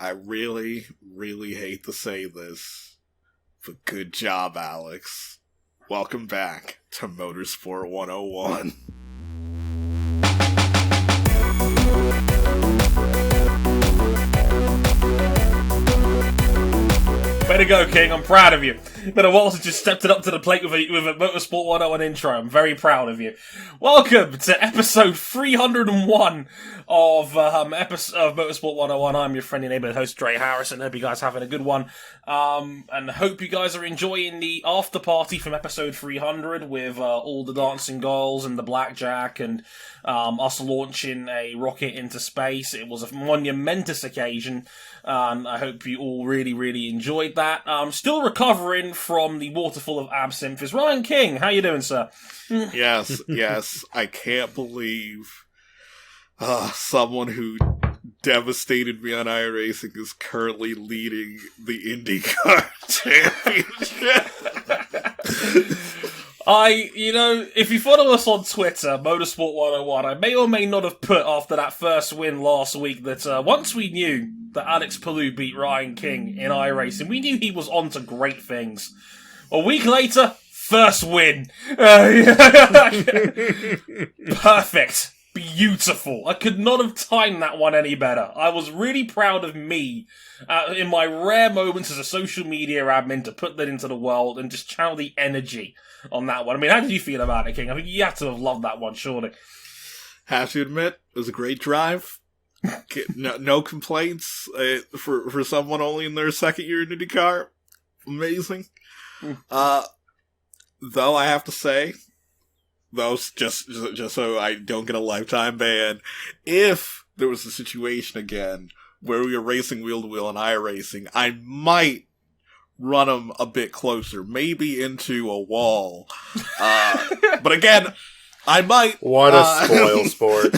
I really, really hate to say this, but good job, Alex. Welcome back to Motorsport 101. Way to go, King. I'm proud of you. Been a while since you stepped it up to the plate with a Motorsport 101 intro. I'm very proud of you. Welcome to episode 301 of Motorsport 101. I'm your friendly neighborhood host, Dre Harrison. Hope you guys are having a good one. And hope you guys are enjoying the after party from episode 300 with all the dancing girls and the blackjack and us launching a rocket into space. It was a monumentous occasion. I hope you all really, really enjoyed that. Still recovering from the waterfall of absinthe is Ryan King. How you doing, sir? Yes. I can't believe someone who devastated me on iRacing is currently leading the IndyCar championship. If you follow us on Twitter, Motorsport 101, I may or may not have put after that first win last week that once we knew that Alex Palou beat Ryan King in iRacing, we knew he was on to great things. A week later, first win. Perfect. Beautiful. I could not have timed that one any better. I was really proud of me in my rare moments as a social media admin to put that into the world and just channel the energy on that one. I mean, how did you feel about it, King? I think you have to have loved that one, surely. Have to admit, it was a great drive. No complaints for someone only in their second year in IndyCar. Amazing. Though I have to say, just so I don't get a lifetime ban, if there was a situation again where we were racing wheel to wheel in iRacing, I might run them a bit closer, maybe into a wall. But again, I might. What a spoil sport.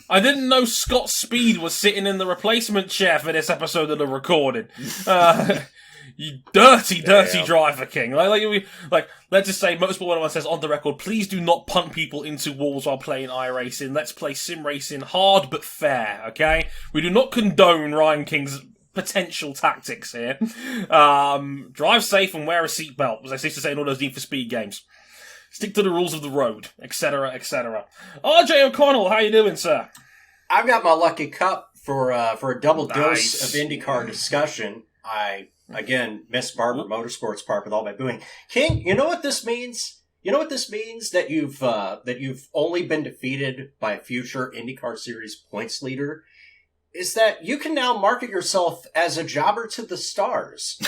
I didn't know Scott Speed was sitting in the replacement chair for this episode of the recording. You dirty driver, King. Like, let's just say Motorsport 101 says on the record, please do not punt people into walls while playing iRacing. Let's play sim racing hard but fair, okay? We do not condone Ryan King's potential tactics here. Drive safe and wear a seatbelt, as I used to say in all those Need for Speed games. Stick to the rules of the road, etc., etc. RJ O'Connell, how you doing, sir? I've got my lucky cup for a double dose of IndyCar discussion. I, again, miss Barber Motorsports Park with all my booing. King, you know what this means? You know what this means? That you've only been defeated by a future IndyCar Series points leader? Is that you can now market yourself as a jobber to the stars.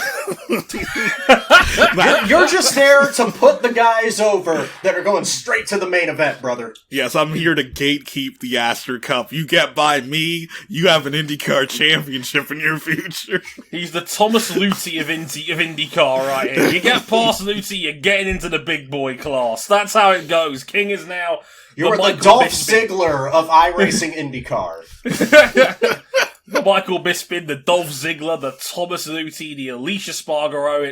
You're just there to put the guys over that are going straight to the main event, brother. Yes, I'm here to gatekeep the Astor Cup. You get by me, you have an IndyCar championship in your future. He's the Thomas Luthi of IndyCar right here. You get past Luthi, you're getting into the big boy class. That's how it goes. King is now... You're the Dolph Ziggler of iRacing IndyCar. The Michael Bisping, the Dolph Ziggler, the Thomas Luthi, the Alicia Spargaro.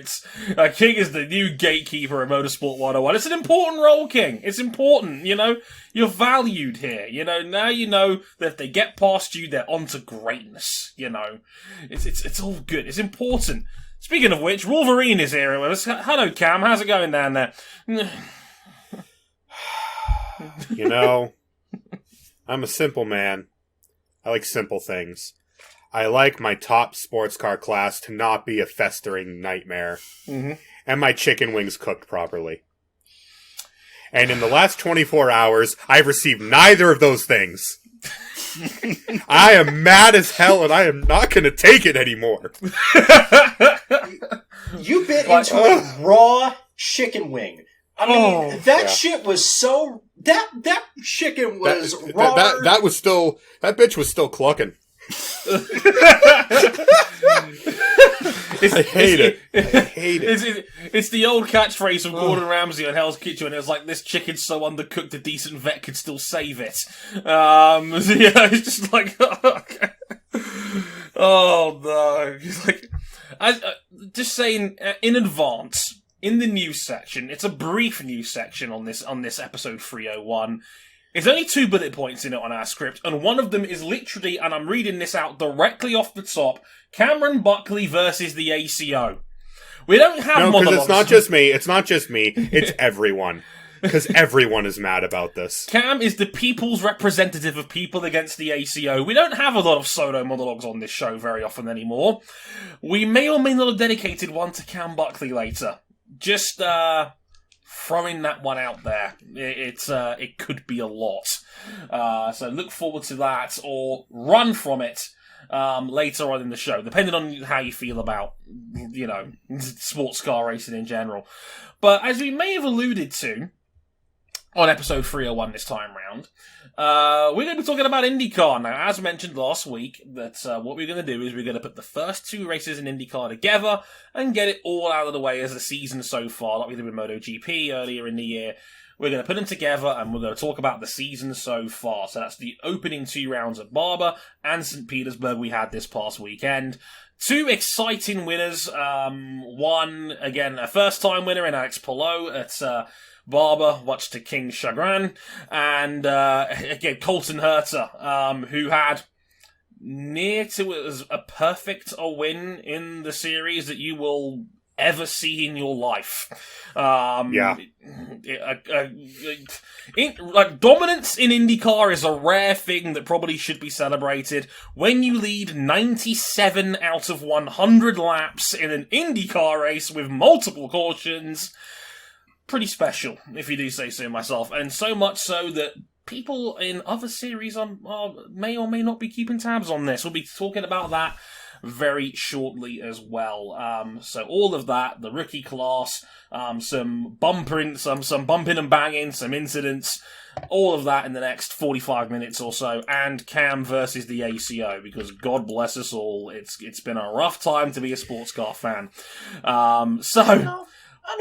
King is the new gatekeeper of Motorsport 101. It's an important role, King. It's important, you know. You're valued here, you know. Now you know that if they get past you, they're on to greatness, you know. It's all good. It's important. Speaking of which, Wolverine is here with us. Hello, Cam. How's it going down there? You know, I'm a simple man. I like simple things. I like my top sports car class to not be a festering nightmare. Mm-hmm. And my chicken wings cooked properly. And in the last 24 hours, I've received neither of those things. I am mad as hell, and I am not going to take it anymore. You bit into a raw chicken wing. I mean, shit was so... That chicken was raw. That bitch was still clucking. I hate it. It's the old catchphrase from Gordon Ramsay on Hell's Kitchen. It was like, this chicken's so undercooked a decent vet could still save it. It's just like... Oh, no. It's like... just saying, in advance... In the news section, it's a brief news section on this episode 301. There's only 2 bullet points in it on our script, and one of them is literally, and I'm reading this out directly off the top, Cameron Buckley versus the ACO. We don't have monologues. No, because it's not just me. It's everyone. Because everyone is mad about this. Cam is the people's representative of people against the ACO. We don't have a lot of solo monologues on this show very often anymore. We may or may not have dedicated one to Cam Buckley later. Just, throwing that one out there. It could be a lot. So look forward to that, or run from it later on in the show, depending on how you feel about, sports car racing in general. But as we may have alluded to on episode 301 this time round, we're going to be talking about IndyCar. Now, as mentioned last week, that what we're going to do is we're going to put the first 2 races in IndyCar together and get it all out of the way as the season so far, like we did with MotoGP earlier in the year. We're going to put them together and we're going to talk about the season so far. So that's the opening 2 rounds at Barber and St. Petersburg we had this past weekend. 2 exciting winners. One, again, a first-time winner in Alex Palou at Barber, much to King's chagrin. And, again, Colton Herta, who had near to as a perfect a win in the series that you will ever see in your life. Yeah. Dominance in IndyCar is a rare thing that probably should be celebrated. When you lead 97 out of 100 laps in an IndyCar race with multiple cautions, pretty special, if you do say so myself. And so much so that people in other series may or may not be keeping tabs on this. We'll be talking about that very shortly as well. So all of that, the rookie class, some bumping and banging, some incidents, all of that in the next 45 minutes or so, and Cam versus the ACO, because God bless us all, it's been a rough time to be a sports car fan.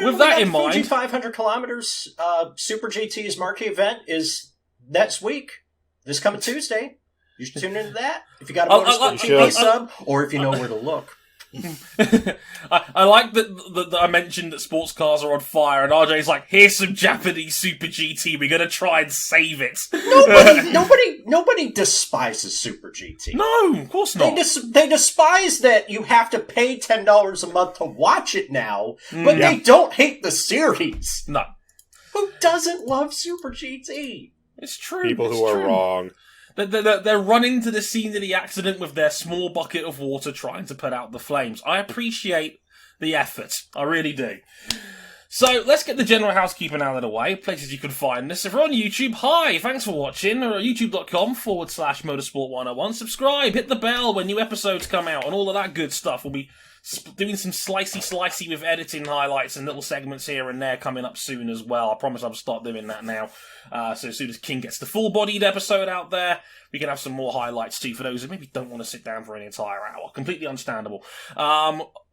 With that in mind, Fuji 500 kilometers Super GT's marquee event is next week, this coming Tuesday. You should tune into that if you got a Motorsport TV sub, or if you know where to look. I like that I mentioned that sports cars are on fire, and RJ's like, here's some Japanese Super GT, we're gonna try and save it. Nobody despises Super GT. No, of course not. They despise that you have to pay $10 a month to watch it now, but they don't hate the series. No. Who doesn't love Super GT? It's true. People who are wrong. They're running to the scene of the accident with their small bucket of water trying to put out the flames. I appreciate the effort. I really do. So, let's get the general housekeeping out of the way. Places you can find us. If you're on YouTube, hi, thanks for watching. youtube.com/motorsport101. Subscribe, hit the bell when new episodes come out, and all of that good stuff. We'll be doing some slicey with editing highlights and little segments here and there coming up soon as well. I promise I'll start doing that now. So as soon as King gets the full-bodied episode out there, we can have some more highlights too for those who maybe don't want to sit down for an entire hour. Completely understandable.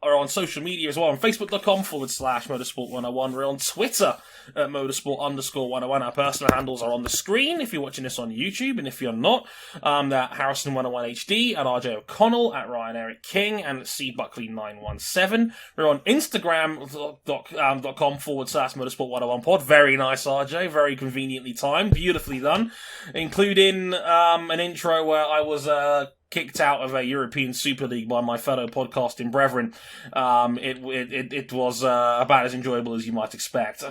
Are on social media as well, on facebook.com/motorsport101. We're on Twitter at motorsport_101. Our personal handles are on the screen if you're watching this on YouTube, and if you're not, they're Harrison101HD, at RJ O'Connell, at Ryan Eric King, and at CBuckley917. We're on Instagram.com/motorsport101pod. Very nice, RJ. Very conveniently timed. Beautifully done. Including an intro where I was kicked out of a European Super League by my fellow podcasting brethren. It was about as enjoyable as you might expect.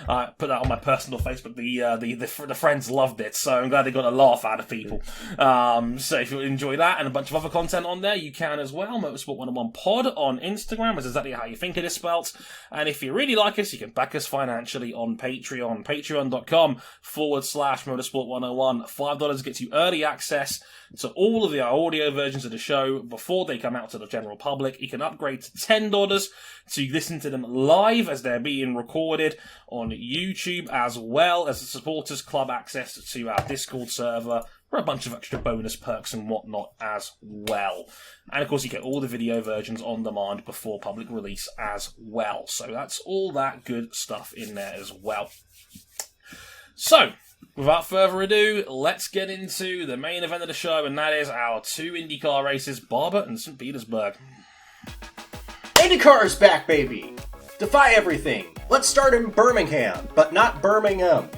I put that on my personal Facebook. The friends loved it, so I'm glad they got a laugh out of people. So if you enjoy that and a bunch of other content on there, you can as well. Motorsport101 Pod on Instagram is exactly how you think it is spelt. And if you really like us, you can back us financially on Patreon. Patreon.com/motorsport101. $5 gets you early access to all of the audio versions of the show before they come out to the general public. You can upgrade to $10 to listen to them live as they're being recorded on YouTube, as well as the Supporters Club access to our Discord server for a bunch of extra bonus perks and whatnot as well. And of course you get all the video versions on demand before public release as well. So that's all that good stuff in there as well. So, without further ado, let's get into the main event of the show, and that is our 2 IndyCar races, Barber and St. Petersburg. IndyCar is back, baby! Defy everything. Let's start in Birmingham, but not Birmingham.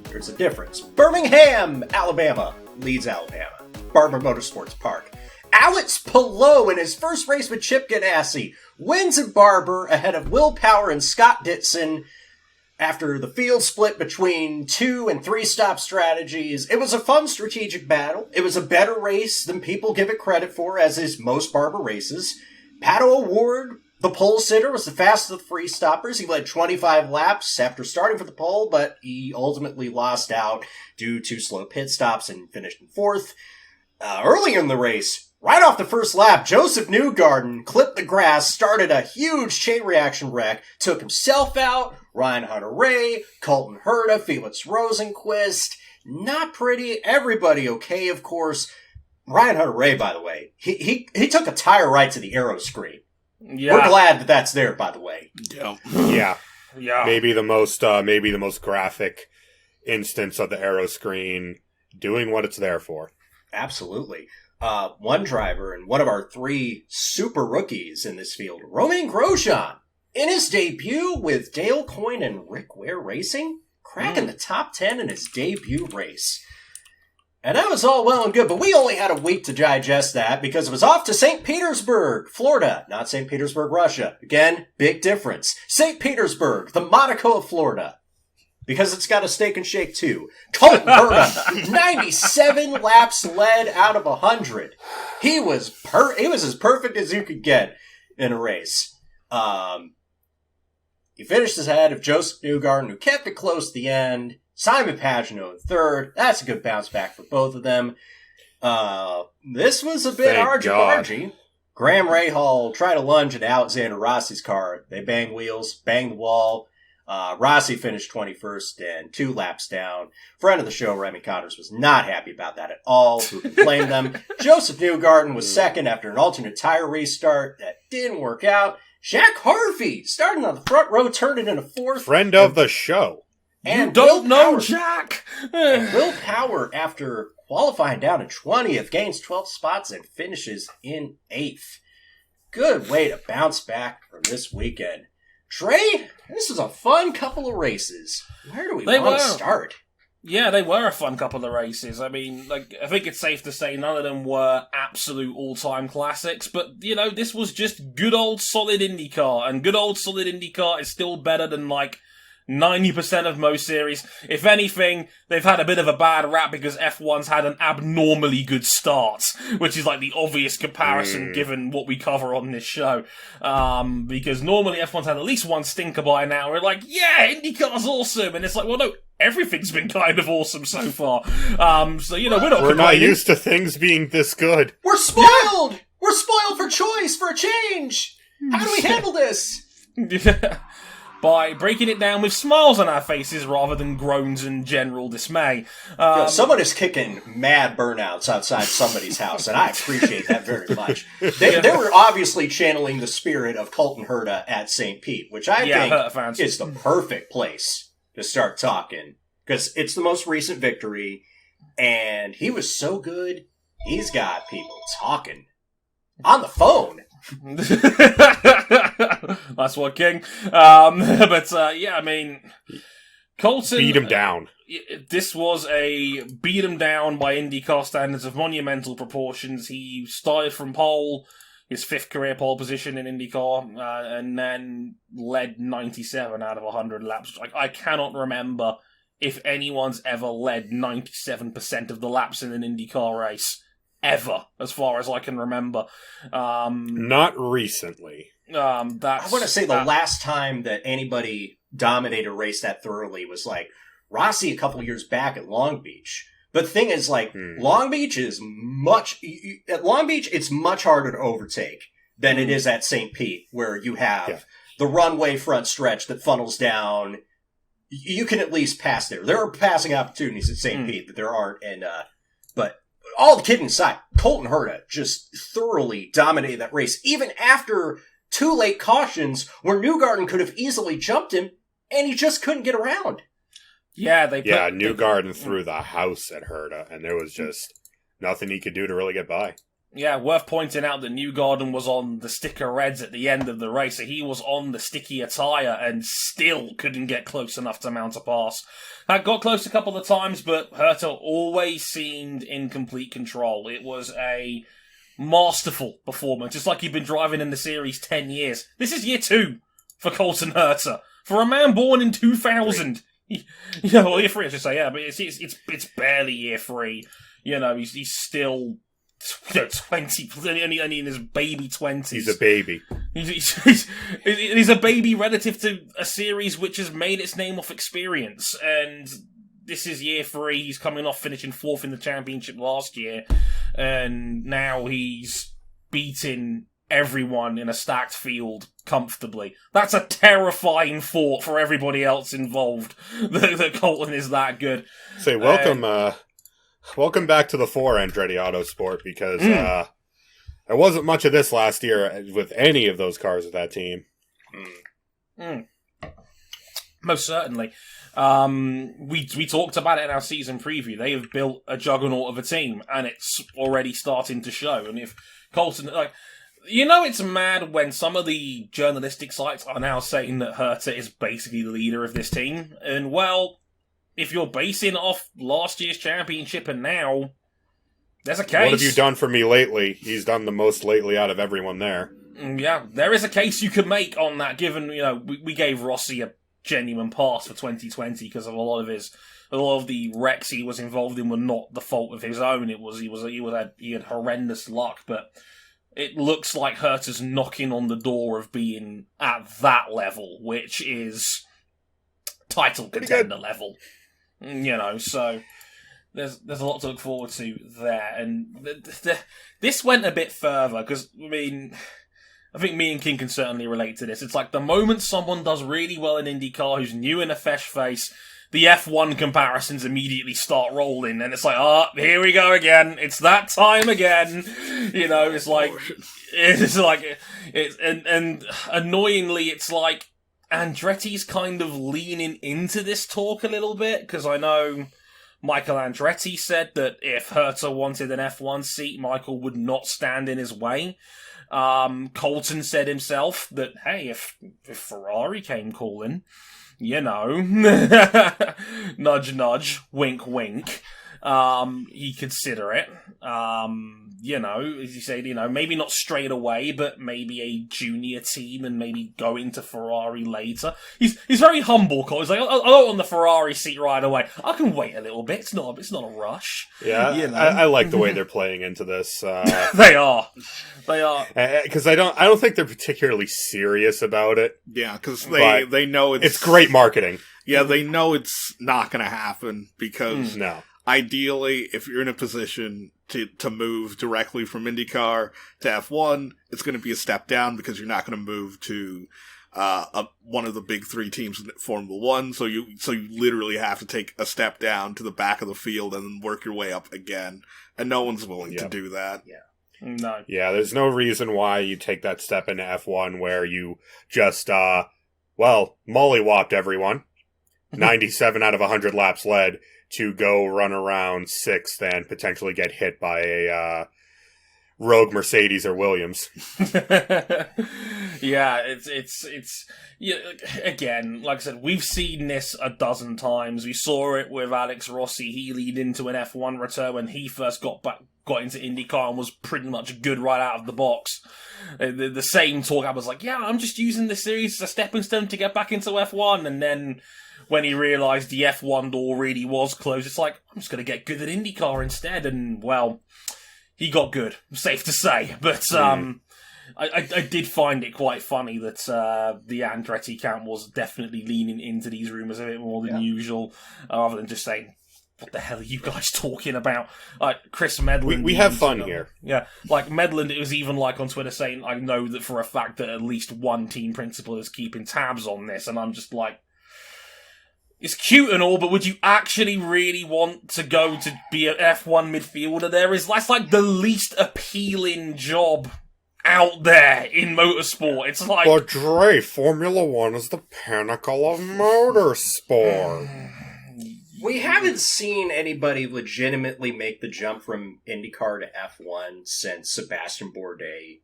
There's a difference. Birmingham, Alabama leads Alabama. Barber Motorsports Park. Alex Palou in his first race with Chip Ganassi wins at Barber ahead of Will Power and Scott Dixon after the field split between 2 and 3 stop strategies. It was a fun strategic battle. It was a better race than people give it credit for, as is most Barber races. Pato O'Ward, the pole sitter, was the fastest of the free stoppers. He led 25 laps after starting for the pole, but he ultimately lost out due to slow pit stops and finished in 4th. Earlier in the race, right off the first lap, Joseph Newgarden clipped the grass, started a huge chain reaction wreck, took himself out, Ryan Hunter-Reay, Colton Herta, Felix Rosenqvist. Not pretty. Everybody okay, of course. Ryan Hunter-Reay, by the way, he took a tire right to the aero screen. Yeah. We're glad that that's there, by the way. Yeah. Maybe the most graphic instance of the aero screen doing what it's there for. Absolutely. One driver and one of our 3 super rookies in this field, Romain Grosjean, in his debut with Dale Coyne and Rick Ware Racing, cracking the top 10 in his debut race. And that was all well and good, but we only had a week to digest that because it was off to St. Petersburg, Florida, not St. Petersburg, Russia. Again, big difference. St. Petersburg, the Monaco of Florida. Because it's got a steak and shake, too. Colton Herta, 97 laps led out of 100. He was as perfect as you could get in a race. He finished ahead of Joseph Newgarden, who kept it close to the end. Simon Pagenaud in 3rd. That's a good bounce back for both of them. This was a bit argy-bargy. Graham Rahal tried to lunge into Alexander Rossi's car. They banged wheels, banged the wall. Rossi finished 21st and 2 laps down. Friend of the show, Remy Connors, was not happy about that at all. Who can blame them? Joseph Newgarden was 2nd after an alternate tire restart. That didn't work out. Jack Harvey, starting on the front row, turned it into 4th. Friend of the show. And you don't know Jack! Will Power, after qualifying down to 20th, gains 12 spots and finishes in 8th. Good way to bounce back from this weekend. Trey, this was a fun couple of races. Where do we want to start? Yeah, they were a fun couple of races. I mean, I think it's safe to say none of them were absolute all-time classics, but, this was just good old solid IndyCar, and good old solid IndyCar is still better than, 90% of most series. If anything, they've had a bit of a bad rap because F1's had an abnormally good start, which is the obvious comparison given what we cover on this show. Because normally F1's had at least one stinker by now. We're IndyCar's awesome. And it's well, no, everything's been kind of awesome so far. We're not used to things being this good. We're spoiled! Yeah. We're spoiled for choice, for a change! How do we handle this? By breaking it down with smiles on our faces rather than groans and general dismay. Someone is kicking mad burnouts outside somebody's house, and I appreciate that very much. They were obviously channeling the spirit of Colton Herta at St. Pete, which I think is the perfect place to start talking, because it's the most recent victory, and he was so good, he's got people talking on the phone. That's what, King. Colton beat him down. This was a beat him down by IndyCar standards of monumental proportions. He started from pole, his 5th career pole position in IndyCar, and then led 97 out of 100 laps. I cannot remember if anyone's ever led 97% of the laps in an IndyCar race. Ever, as far as I can remember. Not recently. I want to say the last time that anybody dominated a race that thoroughly was Rossi a couple years back at Long Beach. But the thing is, Long Beach is at Long Beach, it's much harder to overtake than it is at St. Pete, where you have the runway front stretch that funnels down. You can at least pass there. There are passing opportunities at St. Pete that there aren't but all the kidding aside, Colton Herta just thoroughly dominated that race, even after 2 late cautions where Newgarden could have easily jumped him, and he just couldn't get around. Yeah, Newgarden threw the house at Herta, and there was just nothing he could do to really get by. Yeah, worth pointing out that Newgarden was on the sticker reds at the end of the race, so he was on the stickier tyre and still couldn't get close enough to mount a pass. Got close a couple of times, but Herta always seemed in complete control. It was a masterful performance, just like he'd been driving in the series 10 years. This is year 2 for Colton Herta. For a man born in 2000. Year 3, I should say, yeah, but it's barely year 3. He's still 20, only in his baby 20s. He's a baby. He's a baby relative to a series which has made its name off experience, and this is year 3. He's coming off finishing 4th in the championship last year, and now he's beating everyone in a stacked field comfortably. That's a terrifying thought for everybody else involved, that Colton is that good. Say, welcome back to the fore, Andretti Autosport, because there wasn't much of this last year with any of those cars of that team. Most certainly. We talked about it in our season preview. They have built a juggernaut of a team, and it's already starting to show. And if Colton, it's mad when some of the journalistic sites are now saying that Herta is basically the leader of this team. And, well, if you're basing off last year's championship and now, there's a case. What have you done for me lately? He's done the most lately out of everyone there. Yeah, there is a case you could make on that, given, we gave Rossi a genuine pass for 2020 because of a lot of the wrecks he was involved in were not the fault of his own. He had horrendous luck, but it looks like Herta's knocking on the door of being at that level, which is title contender level. So there's a lot to look forward to there. And this went a bit further, because, I think me and King can certainly relate to this. It's like the moment someone does really well in IndyCar who's new and a fresh face, the F1 comparisons immediately start rolling, and it's like, here we go again. It's that time again. And annoyingly, it's like Andretti's kind of leaning into this talk a little bit, because I know Michael Andretti said that if Herta wanted an F1 seat, Michael would not stand in his way. Colton said himself that, hey, if Ferrari came calling, nudge, nudge, wink, wink, he'd consider it. As you say, maybe not straight away, but maybe a junior team and maybe go into Ferrari later. He's very humble, Colton. He's like, I don't want the Ferrari seat right away. I can wait a little bit. It's not a rush. Yeah, I like the way they're playing into this. They are. Because I don't think they're particularly serious about it. Yeah, because they know it's great marketing. Yeah, they know it's not going to happen, because no. Ideally, if you're in a position to move directly from IndyCar to F1, it's going to be a step down, because you're not going to move to one of the big 3 teams in Formula 1. So you literally have to take a step down to the back of the field and then work your way up again. And no one's willing to do that. Yeah. No. Yeah, there's no reason why you take that step into F1 where you just, mollywopped everyone. 97 out of 100 laps led, to go run around 6th and potentially get hit by a rogue Mercedes or Williams. Yeah, it's again, like I said, we've seen this a dozen times. We saw it with Alex Rossi. He lead into an F1 return when he first got into IndyCar and was pretty much good right out of the box. The same talk, I was like, yeah, I'm just using this series as a stepping stone to get back into F1, and then when he realised the F1 door really was closed, it's like, I'm just going to get good at IndyCar instead. And, well, he got good, safe to say. But I did find it quite funny that the Andretti camp was definitely leaning into these rumours a bit more than usual, rather than just saying, what the hell are you guys talking about? Like, Chris Medland... We have fun here. Yeah, like, Medland, it was even like on Twitter saying, I know that for a fact that at least one team principal is keeping tabs on this, and I'm just like, it's cute and all, but would you actually really want to go to be an F1 midfielder? That's like the least appealing job out there in motorsport. It's like... But Dre, Formula 1 is the pinnacle of motorsport. We haven't seen anybody legitimately make the jump from IndyCar to F1 since Sebastian Bourdais,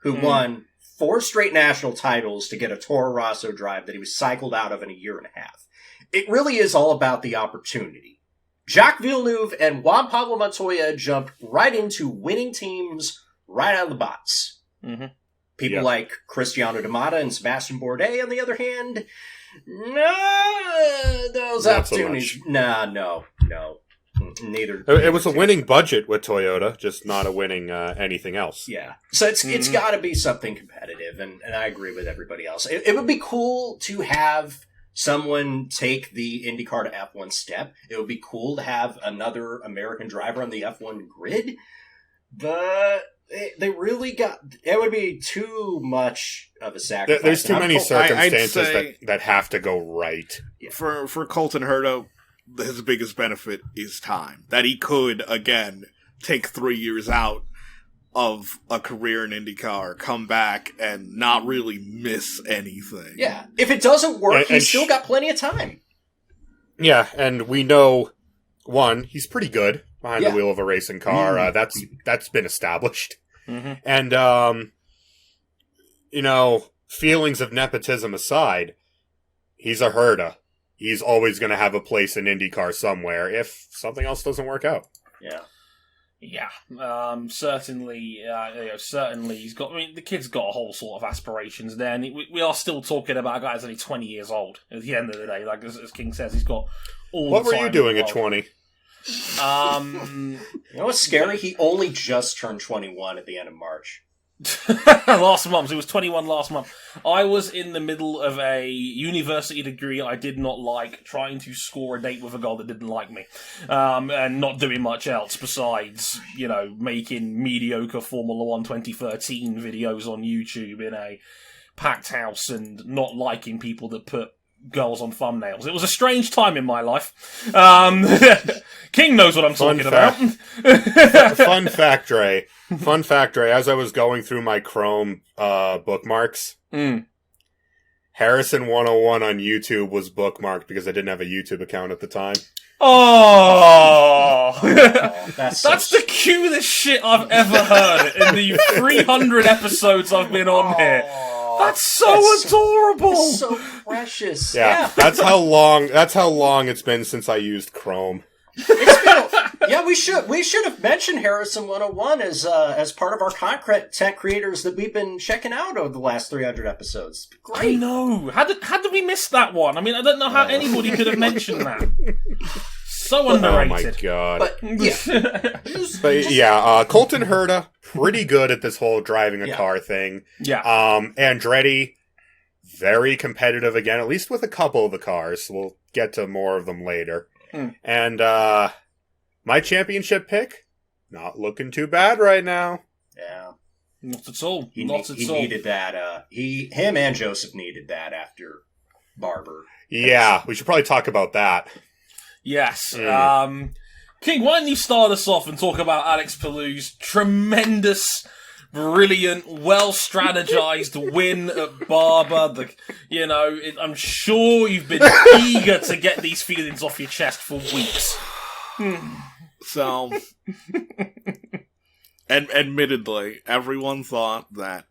who won 4 straight national titles to get a Toro Rosso drive that he was cycled out of in a year and a half. It really is all about the opportunity. Jacques Villeneuve and Juan Pablo Montoya jumped right into winning teams right out of the box. Mm-hmm. People like Cristiano D'Amata and Sebastian Bourdais, on the other hand, no, those Not opportunities. so No. Neither. It was a winning budget with Toyota, just not a winning anything else. Yeah. So it's got to be something competitive, and I agree with everybody else. It would be cool to have someone take the IndyCar to F1 step. It would be cool to have another American driver on the F1 grid, but they really got... It would be too much of a sacrifice. There's too many circumstances say- that have to go right. Yeah. For Colton Herta, his biggest benefit is time. That he could, again, take 3 years out of a career in IndyCar, come back, and not really miss anything. Yeah. If it doesn't work, And he's still got plenty of time. Yeah, and we know, one, he's pretty good behind the wheel of a racing car. That's been established. Mm-hmm. And, feelings of nepotism aside, he's a Herta. He's always going to have a place in IndyCar somewhere if something else doesn't work out. Yeah. Yeah, certainly, certainly he's got, the kid's got a whole sort of aspirations there, and we are still talking about a guy who's only 20 years old at the end of the day, like as King says, he's got all What the time were you doing in at the world. 20? You know what's scary? He only just turned 21 at the end of March. Last month. He was 21 last month. I was in the middle of a university degree I did not like, trying to score a date with a girl that didn't like me, and not doing much else besides, making mediocre Formula 1 2013 videos on YouTube in a packed house and not liking people that put girls on thumbnails. It was a strange time in my life. King knows what I'm talking about. Fun fact, Ray. As I was going through my Chrome bookmarks, Harrison 101 on YouTube was bookmarked because I didn't have a YouTube account at the time. Oh! That's the cutest shit I've ever heard in the 300 episodes I've been on here. That's so adorable. That's so precious. Yeah, that's how long it's been since I used Chrome. We should have mentioned Harrison 101 as part of our content creators that we've been checking out over the last 300 episodes. Great. I know. How did we miss that one? I don't know how anybody could have mentioned that. So underrated. Oh my god. But Colton Herta, pretty good at this whole driving a car thing. Yeah. Andretti, very competitive again, at least with a couple of the cars. We'll get to more of them later. And my championship pick, not looking too bad right now. Yeah. Not at all. He needed that. Him and Joseph needed that after Barber. Yeah, we should probably talk about that. Yes. King, why don't you start us off and talk about Alex Palou's tremendous, brilliant, well-strategized win at Barber. I'm sure you've been eager to get these feelings off your chest for weeks. So, and admittedly, everyone thought that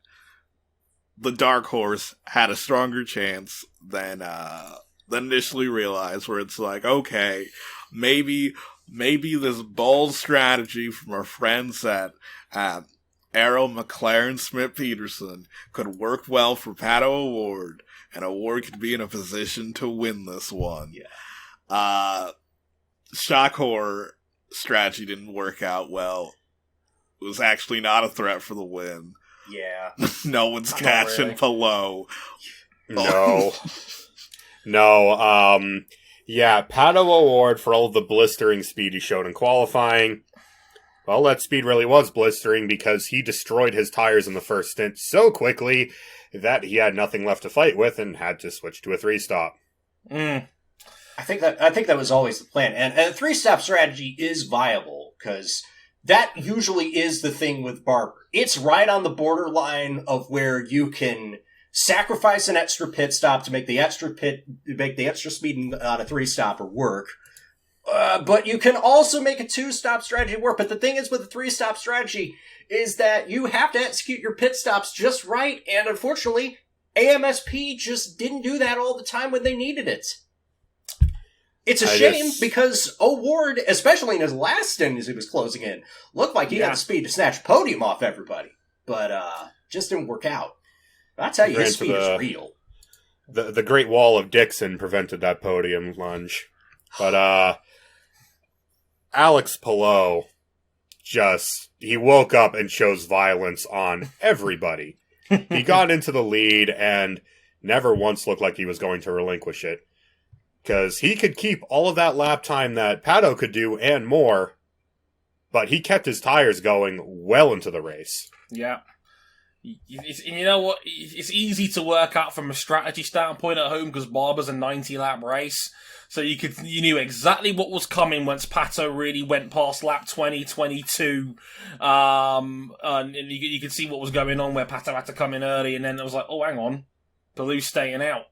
the Dark Horse had a stronger chance than initially realized, where it's like, okay, maybe this bold strategy from our friends at Arrow, McLaren, Smith, Peterson could work well for Pato O'Ward, and O'Ward could be in a position to win this one. Yeah. Shock horror strategy didn't work out well. It was actually not a threat for the win. Yeah. No one's catching Palou. No. Pato O'Ward, for all of the blistering speed he showed in qualifying, well, that speed really was blistering because he destroyed his tires in the first stint so quickly that he had nothing left to fight with and had to switch to a 3-stop. I think that was always the plan, and a 3-stop strategy is viable because that usually is the thing with Barber. It's right on the borderline of where you can sacrifice an extra pit stop to make the extra speed on a 3-stopper work, But you can also make a 2-stop strategy work. But the thing is with a 3-stop strategy is that you have to execute your pit stops just right. And unfortunately, AMSP just didn't do that all the time when they needed it. It's a shame because O'Ward, especially in his last stint as he was closing in, looked like he had the speed to snatch a podium off everybody. But just didn't work out. I'll tell you, his speed is real. The Great Wall of Dixon prevented that podium lunge. But Alex Palou he woke up and chose violence on everybody. He got into the lead and never once looked like he was going to relinquish it. Because he could keep all of that lap time that Pato could do and more, but he kept his tires going well into the race. Yeah. You know what? It's easy to work out from a strategy standpoint at home because Barber's a 90-lap race. So you knew exactly what was coming once Pato really went past lap 20, 22. And you could see what was going on where Pato had to come in early, and then it was like, oh, hang on. Palou's staying out.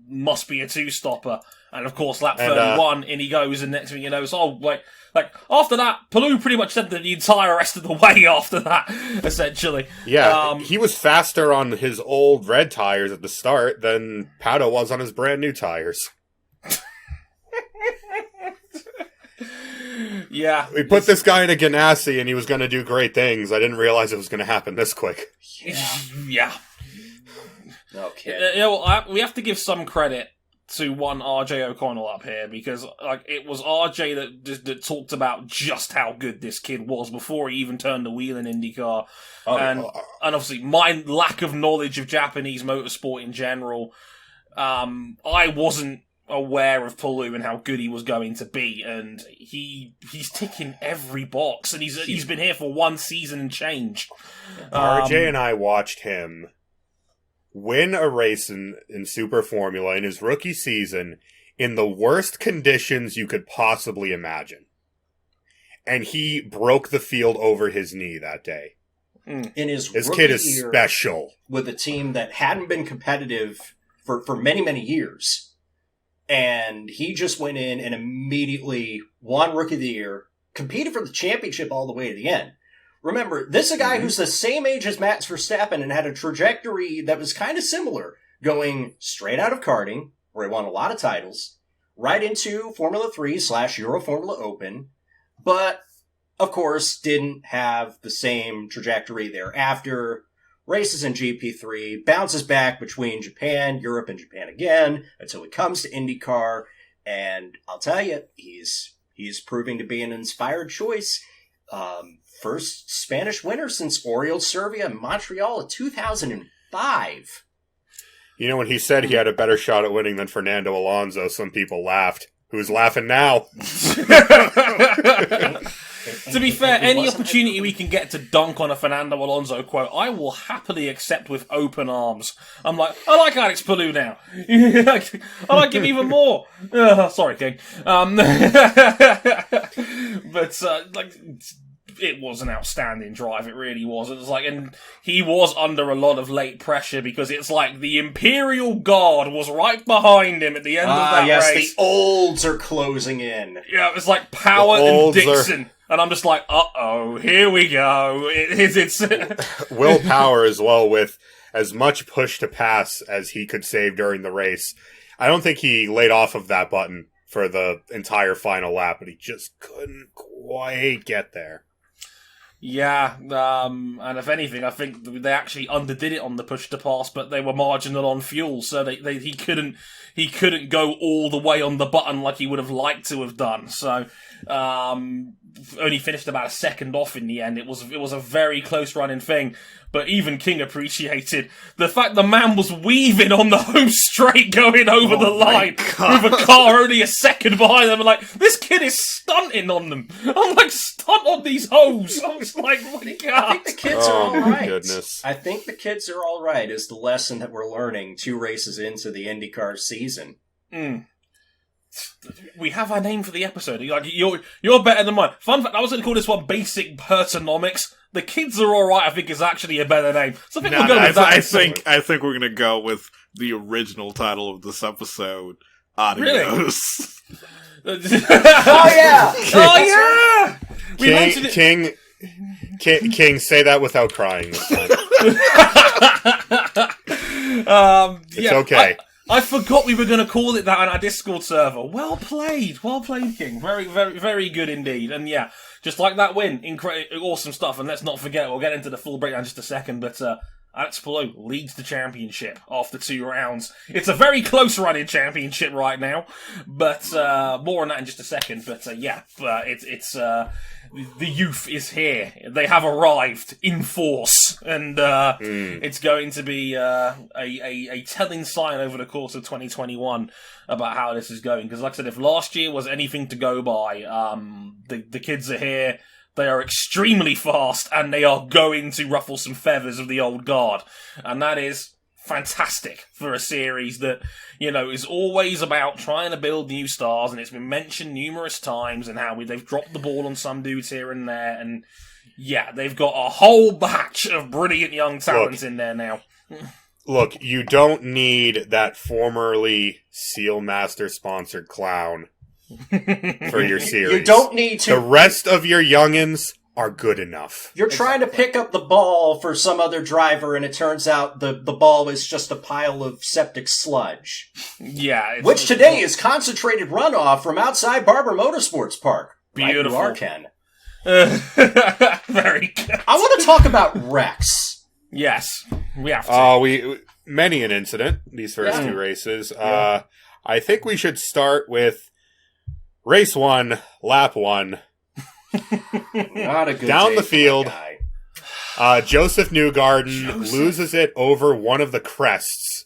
Must be a 2-stopper. And of course, lap 31, in he goes, and next thing you know, it's like after that, Palou pretty much said the entire rest of the way after that, essentially. Yeah, he was faster on his old red tires at the start than Pato was on his brand new tires. Yeah. We put this guy in a Ganassi and he was going to do great things. I didn't realize it was going to happen this quick. Yeah. Okay. We have to give some credit to one RJ O'Connell up here because it was RJ that talked about just how good this kid was before he even turned the wheel in IndyCar. And obviously my lack of knowledge of Japanese motorsport in general, I wasn't aware of Palou and how good he was going to be, and he's ticking every box, and he's been here for 1 season and change. RJ and I watched him win a race in Super Formula in his rookie season in the worst conditions you could possibly imagine. And he broke the field over his knee that day. In his kid is special. With a team that hadn't been competitive for many, many years. And he just went in and immediately won Rookie of the Year, competed for the championship all the way to the end. Remember, this is a guy who's the same age as Max Verstappen and had a trajectory that was kind of similar, going straight out of karting, where he won a lot of titles, right into Formula 3/Euro Formula Open, but, of course, didn't have the same trajectory thereafter. Races in GP3, bounces back between Japan, Europe, and Japan again, until he comes to IndyCar, and I'll tell you, he's proving to be an inspired choice. First Spanish winner since Oriol Servia in Montreal in 2005. You know, when he said he had a better shot at winning than Fernando Alonso, some people laughed. Who's laughing now? To be fair, any opportunity we can get to dunk on a Fernando Alonso quote, I will happily accept with open arms. I'm like, I like Alex Palou now. I like him even more. Sorry, King. It was an outstanding drive. It really was. It was and he was under a lot of late pressure because it's like the Imperial Guard was right behind him at the end of that race. The olds are closing in. Yeah, it was like Power and Dixon. And I'm just like, uh-oh, here we go. It's Will Power as well, with as much push to pass as he could save during the race. I don't think he laid off of that button for the entire final lap, but he just couldn't quite get there. Yeah, and if anything, I think they actually underdid it on the push to pass, but they were marginal on fuel, so he couldn't go all the way on the button like he would have liked to have done. So only finished about a second off in the end. It was a very close running thing. But even King appreciated the fact the man was weaving on the home straight going over the line with a car only a second behind them. I'm like, this kid is stunting on them. I'm like, stunt on these hoes. I was like, oh my God. I think the kids are all right. Goodness. I think the kids are all right is the lesson that we're learning 2 races into the IndyCar season. We have our name for the episode. You're better than mine. Fun fact, I was going to call this one Basic Hertanomics. The kids are all right, I think, is actually a better name. So I think we'll go with that. I think we're going to go with the original title of this episode, Adios. Oh yeah! Oh yeah! We mentioned it. King, say that without crying this time. It's okay. I forgot we were going to call it that on our Discord server. Well played, King. Very, very, very good indeed. And yeah, just like that win, awesome stuff. And let's not forget, we'll get into the full breakdown in just a second, but Alex Palou leads the championship after 2 rounds. It's a very close running championship right now, but more on that in just a second. But it's the youth is here. They have arrived in force, and it's going to be a telling sign over the course of 2021 about how this is going. Because, like I said, if last year was anything to go by, the kids are here. They are extremely fast, and they are going to ruffle some feathers of the old guard. And that is fantastic for a series that, is always about trying to build new stars, and it's been mentioned numerous times, and how they've dropped the ball on some dudes here and there, and yeah, they've got a whole batch of brilliant young talents in there now. Look, you don't need that formerly Sealmaster-sponsored clown for your series. You don't need to. The rest of your youngins are good enough. You're trying to pick up the ball for some other driver, and it turns out the ball is just a pile of septic sludge. Yeah. Which today is concentrated runoff from outside Barber Motorsports Park. Beautiful. Like Ken. Very good. I want to talk about wrecks. Yes, we have to. Many an incident, these first 2 races. I think we should start with race 1, lap 1. Not a good down day the field. For Joseph Newgarden loses it over one of the crests.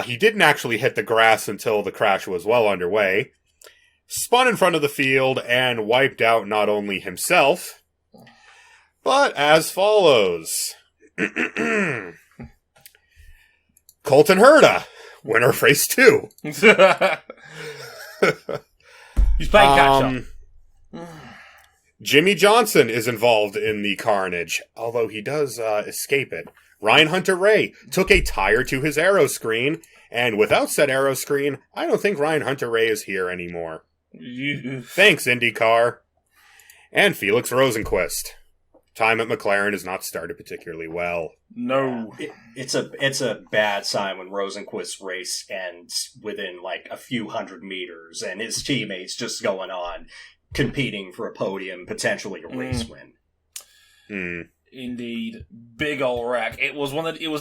He didn't actually hit the grass until the crash was well underway. Spun in front of the field and wiped out not only himself, but as follows. Colton Herta, winner of race 2. He's playing catch up. Jimmy Johnson is involved in the carnage, although he does escape it. Ryan Hunter-Reay took a tire to his aero screen, and without said aero screen, I don't think Ryan Hunter-Reay is here anymore. Thanks, IndyCar. And Felix Rosenqvist. Time at McLaren has not started particularly well. No. It's a bad sign when Rosenqvist's race ends within like a few hundred meters, and his teammates just going on competing for a podium, potentially a race win. Indeed, big ol' wreck. It was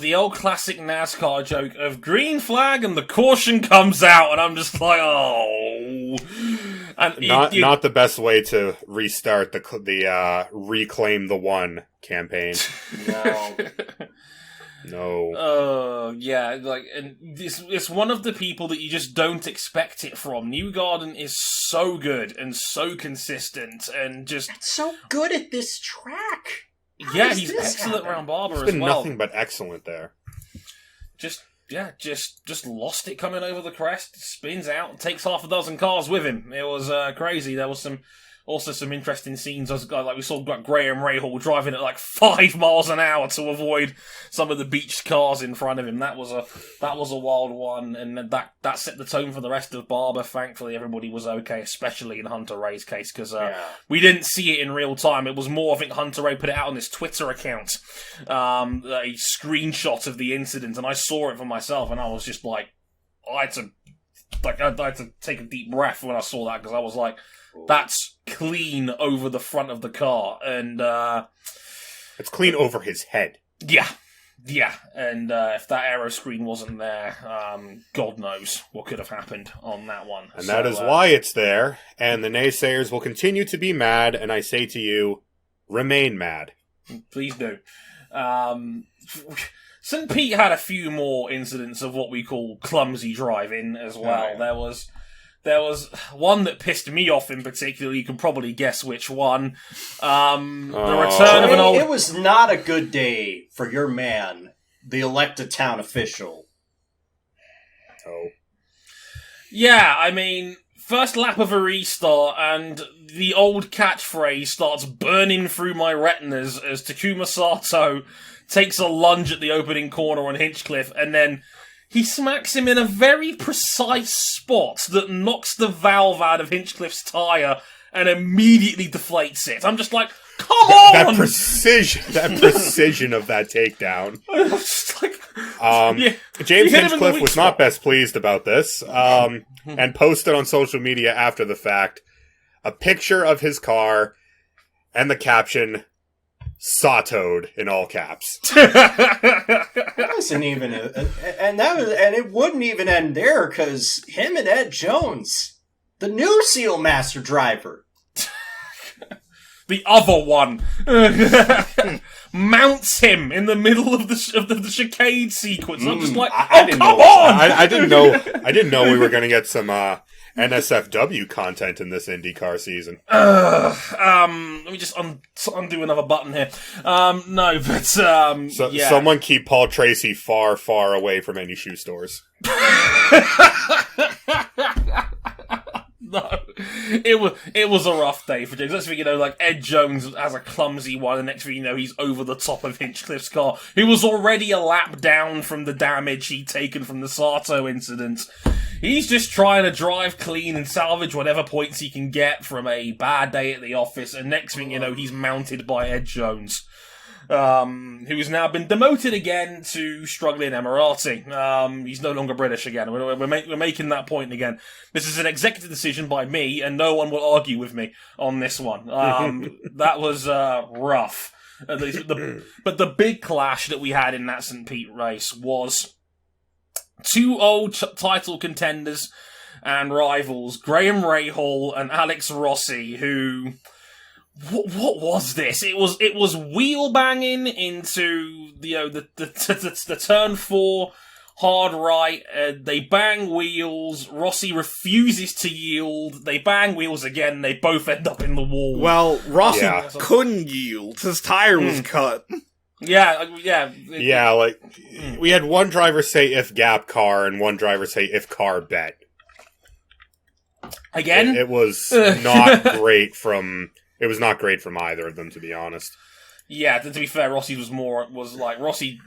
the old classic NASCAR joke of green flag and the caution comes out, and I'm just like, oh. And not the best way to restart the Reclaim the One campaign. No. Yeah, and it's one of the people that you just don't expect it from. Newgarden is so good and so consistent and just so good at this track. He's excellent around Barber as well. It's been nothing but excellent there. Just lost it coming over the crest, spins out, and takes half a dozen cars with him. It was crazy. There was some interesting scenes. Like we saw Graham Rahal driving at like 5 miles an hour to avoid some of the beached cars in front of him. That was a wild one, and that set the tone for the rest of Barber. Thankfully, everybody was okay, especially in Hunter-Reay's case, because we didn't see it in real time. It was more, I think Hunter-Reay put it out on his Twitter account, a screenshot of the incident, and I saw it for myself, and I was just like, I had to take a deep breath when I saw that, because I was like, that's clean over the front of the car, and it's clean over his head. Yeah, and if that aero screen wasn't there, God knows what could have happened on that one. And that is why it's there, and the naysayers will continue to be mad, and I say to you, remain mad. Please do. St. Pete had a few more incidents of what we call clumsy driving as well. Oh, yeah. There was one that pissed me off in particular. You can probably guess which one. The return of an old... It was not a good day for your man, the elected town official. Oh. Yeah, I mean, first lap of a restart, and the old catchphrase starts burning through my retinas as Takuma Sato takes a lunge at the opening corner on Hinchcliffe, and then he smacks him in a very precise spot that knocks the valve out of Hinchcliffe's tyre and immediately deflates it. I'm just like, come on! That precision of that takedown. I'm just like, James Hinchcliffe was not best pleased about this, and posted on social media after the fact a picture of his car and the caption, "Sawtoed" in all caps. That wasn't even and it wouldn't even end there, because him and Ed Jones, the new Seal Master driver, the other one, mounts him in the middle of the chicane sequence. I'm just like, come on! I didn't know we were going to get some NSFW content in this IndyCar season. Let me just undo another button here. Yeah. Someone keep Paul Tracy far, far away from any shoe stores. No, it was a rough day for James. Next thing you know, like, Ed Jones has a clumsy one, and next thing you know, he's over the top of Hinchcliffe's car, who was already a lap down from the damage he'd taken from the Sato incident. He's just trying to drive clean and salvage whatever points he can get from a bad day at the office, and next thing you know, he's mounted by Ed Jones, who has now been demoted again to struggling Emirati. He's no longer British again. We're making that point again. This is an executive decision by me, and no one will argue with me on this one. That was rough. But the big clash that we had in that St. Pete race was two old title contenders and rivals, Graham Rahal and Alex Rossi, who... What was this? It was wheel banging into the turn 4 hard right. They bang wheels. Rossi refuses to yield. They bang wheels again. They both end up in the wall. Well, Rossi couldn't yield. His tire was cut. Yeah. Like, we had one driver say "if gap car" and one driver say "if car bet." Again, it was not great from. It was not great from either of them, to be honest. Yeah, to be fair, Rossi Rossi,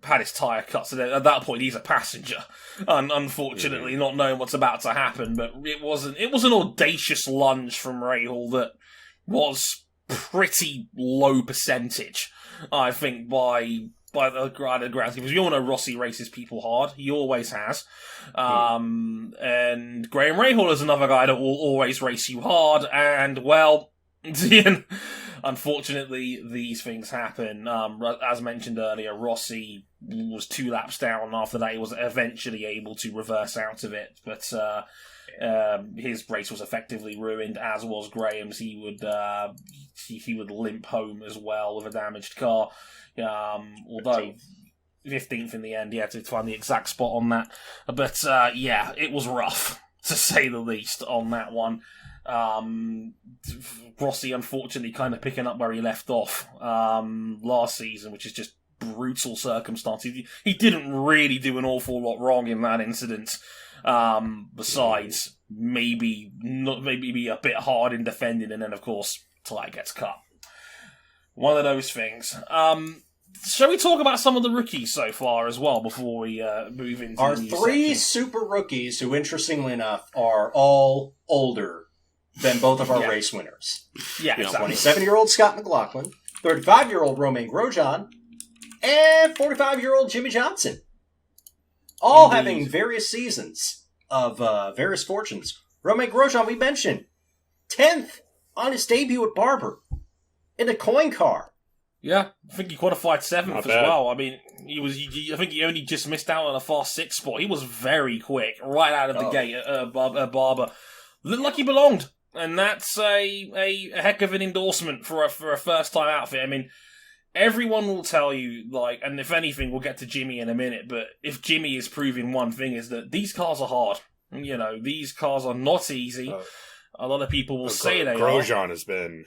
had his tyre cut, so at that point he's a passenger. Unfortunately, not knowing what's about to happen, but it was an audacious lunge from Rahal that was pretty low percentage, I think, by the grand scheme. Because we all know Rossi races people hard. He always has. And Graham Rahal is another guy that will always race you hard, and, well... Unfortunately, these things happen. As mentioned earlier, Rossi was 2 laps down. After that, he was eventually able to reverse out of it, but his race was effectively ruined, as was Graham's. He would limp home as well with a damaged car. Although 15th in the end, to find the exact spot on that. But it was rough, to say the least, on that one. Rossi unfortunately kind of picking up where he left off last season, which is just brutal circumstances. He didn't really do an awful lot wrong in that incident, besides maybe be a bit hard in defending, and then of course tyre gets cut. One of those things. Shall we talk about some of the rookies so far as well before we move into our the new 3 section? super rookies, who interestingly enough are all older than both of our race winners. Yeah, exactly. 27-year-old Scott McLaughlin, 35-year-old Romain Grosjean, and 45-year-old Jimmy Johnson. All having various seasons of various fortunes. Romain Grosjean, we mentioned, 10th on his debut at Barber in a coin car. Yeah, I think he qualified 7th Not as bad. well. I mean, I think he only just missed out on a fast 6 spot. He was very quick, right out of the gate at Barber. Looked like he belonged. And that's a heck of an endorsement for a first-time outfit. I mean, everyone will tell you, and if anything, we'll get to Jimmy in a minute, but if Jimmy is proving one thing, is that these cars are hard. These cars are not easy. A lot of people will say they are. Grosjean has been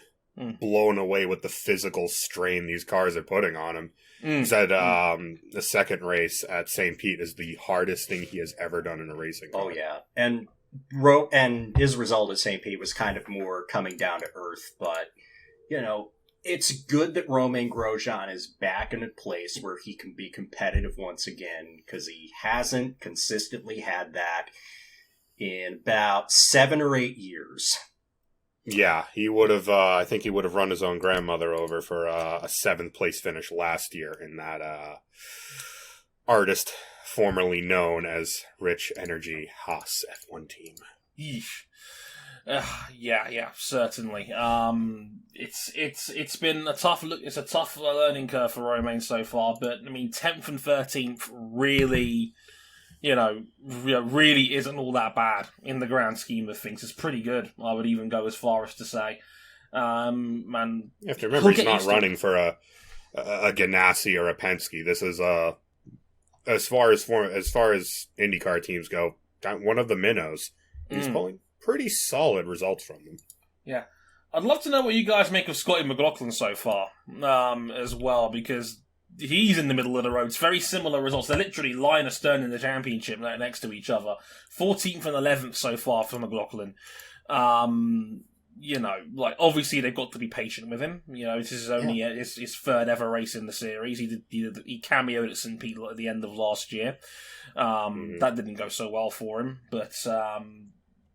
blown away with the physical strain these cars are putting on him. He said the second race at St. Pete is the hardest thing he has ever done in a racing car. Oh, yeah. And his result at St. Pete was kind of more coming down to earth, but, it's good that Romain Grosjean is back in a place where he can be competitive once again, because he hasn't consistently had that in about 7 or 8 years. Yeah, he would have. I think he would have run his own grandmother over for a 7th place finish last year in that artist formerly known as Rich Energy Haas F1 team. Yeesh. Yeah, certainly. It's been a tough look. It's a tough learning curve for Romain so far. But I mean, 10th and 13th really, really isn't all that bad in the grand scheme of things. It's pretty good. I would even go as far as to say. Man, you have to remember he's not running for a Ganassi or a Penske. This is as far as IndyCar teams go, one of the minnows. He's pulling pretty solid results from them. Yeah. I'd love to know what you guys make of Scotty Mclaughlin so far, as well, because he's in the middle of the road. It's very similar results. They're literally line astern in the championship next to each other. 14th and 11th so far for McLaughlin. Obviously they've got to be patient with him. This is only his third ever race in the series. He cameoed at St. Peter at the end of last year. That didn't go so well for him, but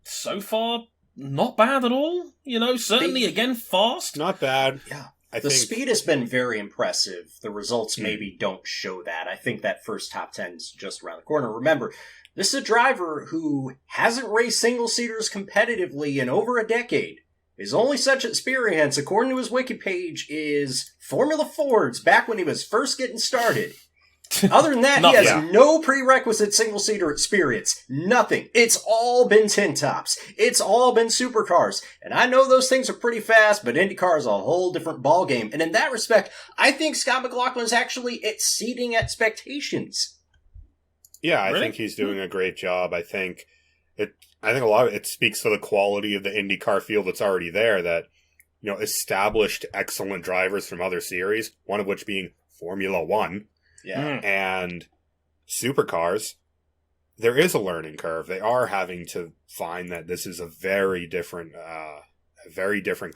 so far, not bad at all. Certainly, again, fast. Not bad. Yeah. I the think speed has been very impressive. The results maybe don't show that. I think that first top 10 is just around the corner. Remember, this is a driver who hasn't raced single-seaters competitively in over a decade. His only such experience, according to his wiki page, is Formula Fords back when he was first getting started. Other than that, he has no prerequisite single-seater experience. Nothing. It's all been tin tops. It's all been supercars. And I know those things are pretty fast, but IndyCar is a whole different ballgame. And in that respect, I think Scott McLaughlin is actually exceeding expectations. Yeah, I think he's doing a great job. I think a lot of it speaks to the quality of the IndyCar field that's already there, that, established excellent drivers from other series, one of which being Formula One. Yeah. And supercars, there is a learning curve. They are having to find that this is a very different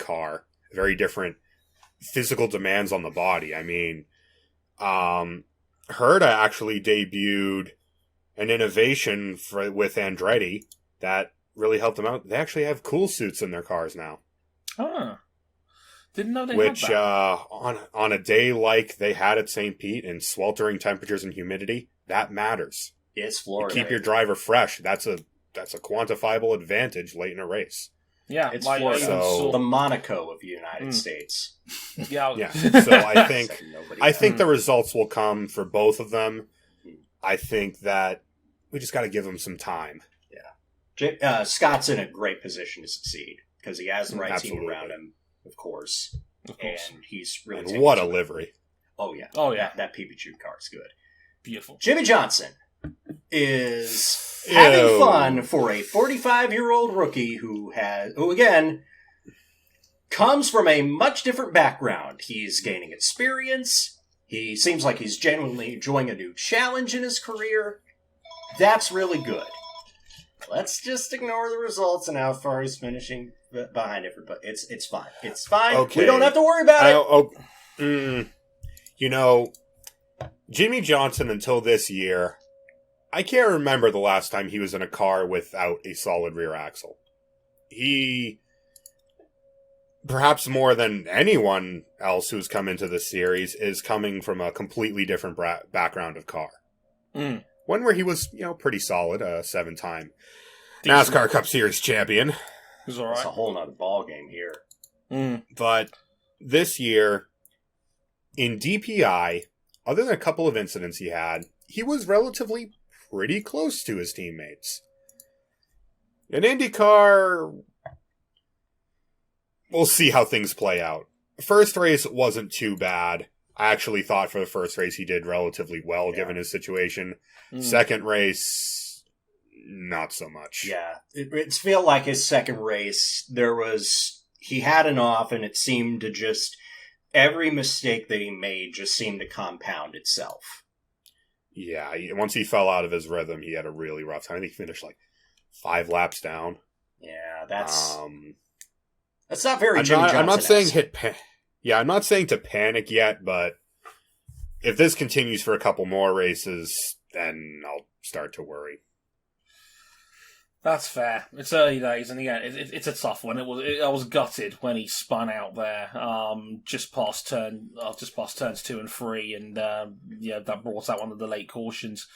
car, very different physical demands on the body. I mean, Herta actually debuted an innovation with Andretti that really helped them out. They actually have cool suits in their cars now. Oh. Didn't know they had that. On a day like they had at St. Pete in sweltering temperatures and humidity, that matters. It's Florida. You keep your driver fresh. That's a quantifiable advantage late in a race. Yeah, it's Florida. The Monaco of the United States. Yeah. So I think the results will come for both of them. I think that we just got to give them some time. Yeah. Scott's in a great position to succeed because he has the right team around him. Of course. And he's really... And what a livery. Oh, yeah. That PB2 car is good. Beautiful. Jimmy Johnson is having fun for a 45-year-old rookie who again, comes from a much different background. He's gaining experience. He seems like he's genuinely enjoying a new challenge in his career. That's really good. Let's just ignore the results and how far he's finishing behind everybody. It's fine. It's fine. Okay. We don't have to worry about it. Jimmy Johnson, until this year, I can't remember the last time he was in a car without a solid rear axle. He, perhaps more than anyone else who's come into this series, is coming from a completely different background of car. One where he was, pretty solid, a 7-time NASCAR Cup Series champion. It's all right. It's a whole nother ballgame here. But this year, in DPI, other than a couple of incidents he had, he was relatively pretty close to his teammates. In IndyCar, we'll see how things play out. First race wasn't too bad. I actually thought for the first race he did relatively well given his situation. Second race, not so much. Yeah, it's feel like his second race, he had an off and it seemed to just, every mistake that he made just seemed to compound itself. Yeah, once he fell out of his rhythm, he had a really rough time. I think he finished 5 laps down. Yeah, that's not very Jimmy Johnson. I'm not saying Yeah, I'm not saying to panic yet, but if this continues for a couple more races, then I'll start to worry. That's fair. It's early days, and again, it's a tough one. I was gutted when he spun out there, just past turns 2 and 3, and that brought out one of the late cautions,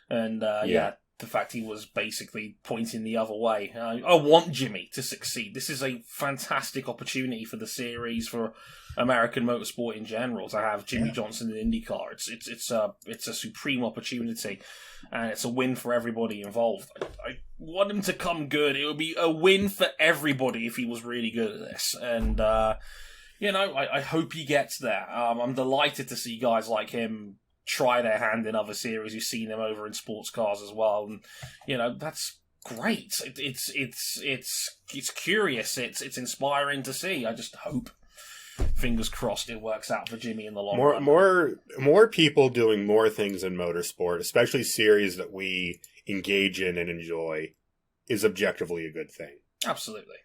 and the fact he was basically pointing the other way. I want Jimmy to succeed. This is a fantastic opportunity for the series, for American motorsport in general, to have Jimmy Johnson in IndyCar. It's a supreme opportunity, and it's a win for everybody involved. I want him to come good. It would be a win for everybody if he was really good at this, and I hope he gets there. I'm delighted to see guys like him try their hand in other series. You've seen him over in sports cars as well, and that's great. It's curious. It's inspiring to see. I just hope, fingers crossed, it works out for Jimmy in the long run. More people doing more things in motorsport, especially series that we engage in and enjoy, is objectively a good thing. Absolutely.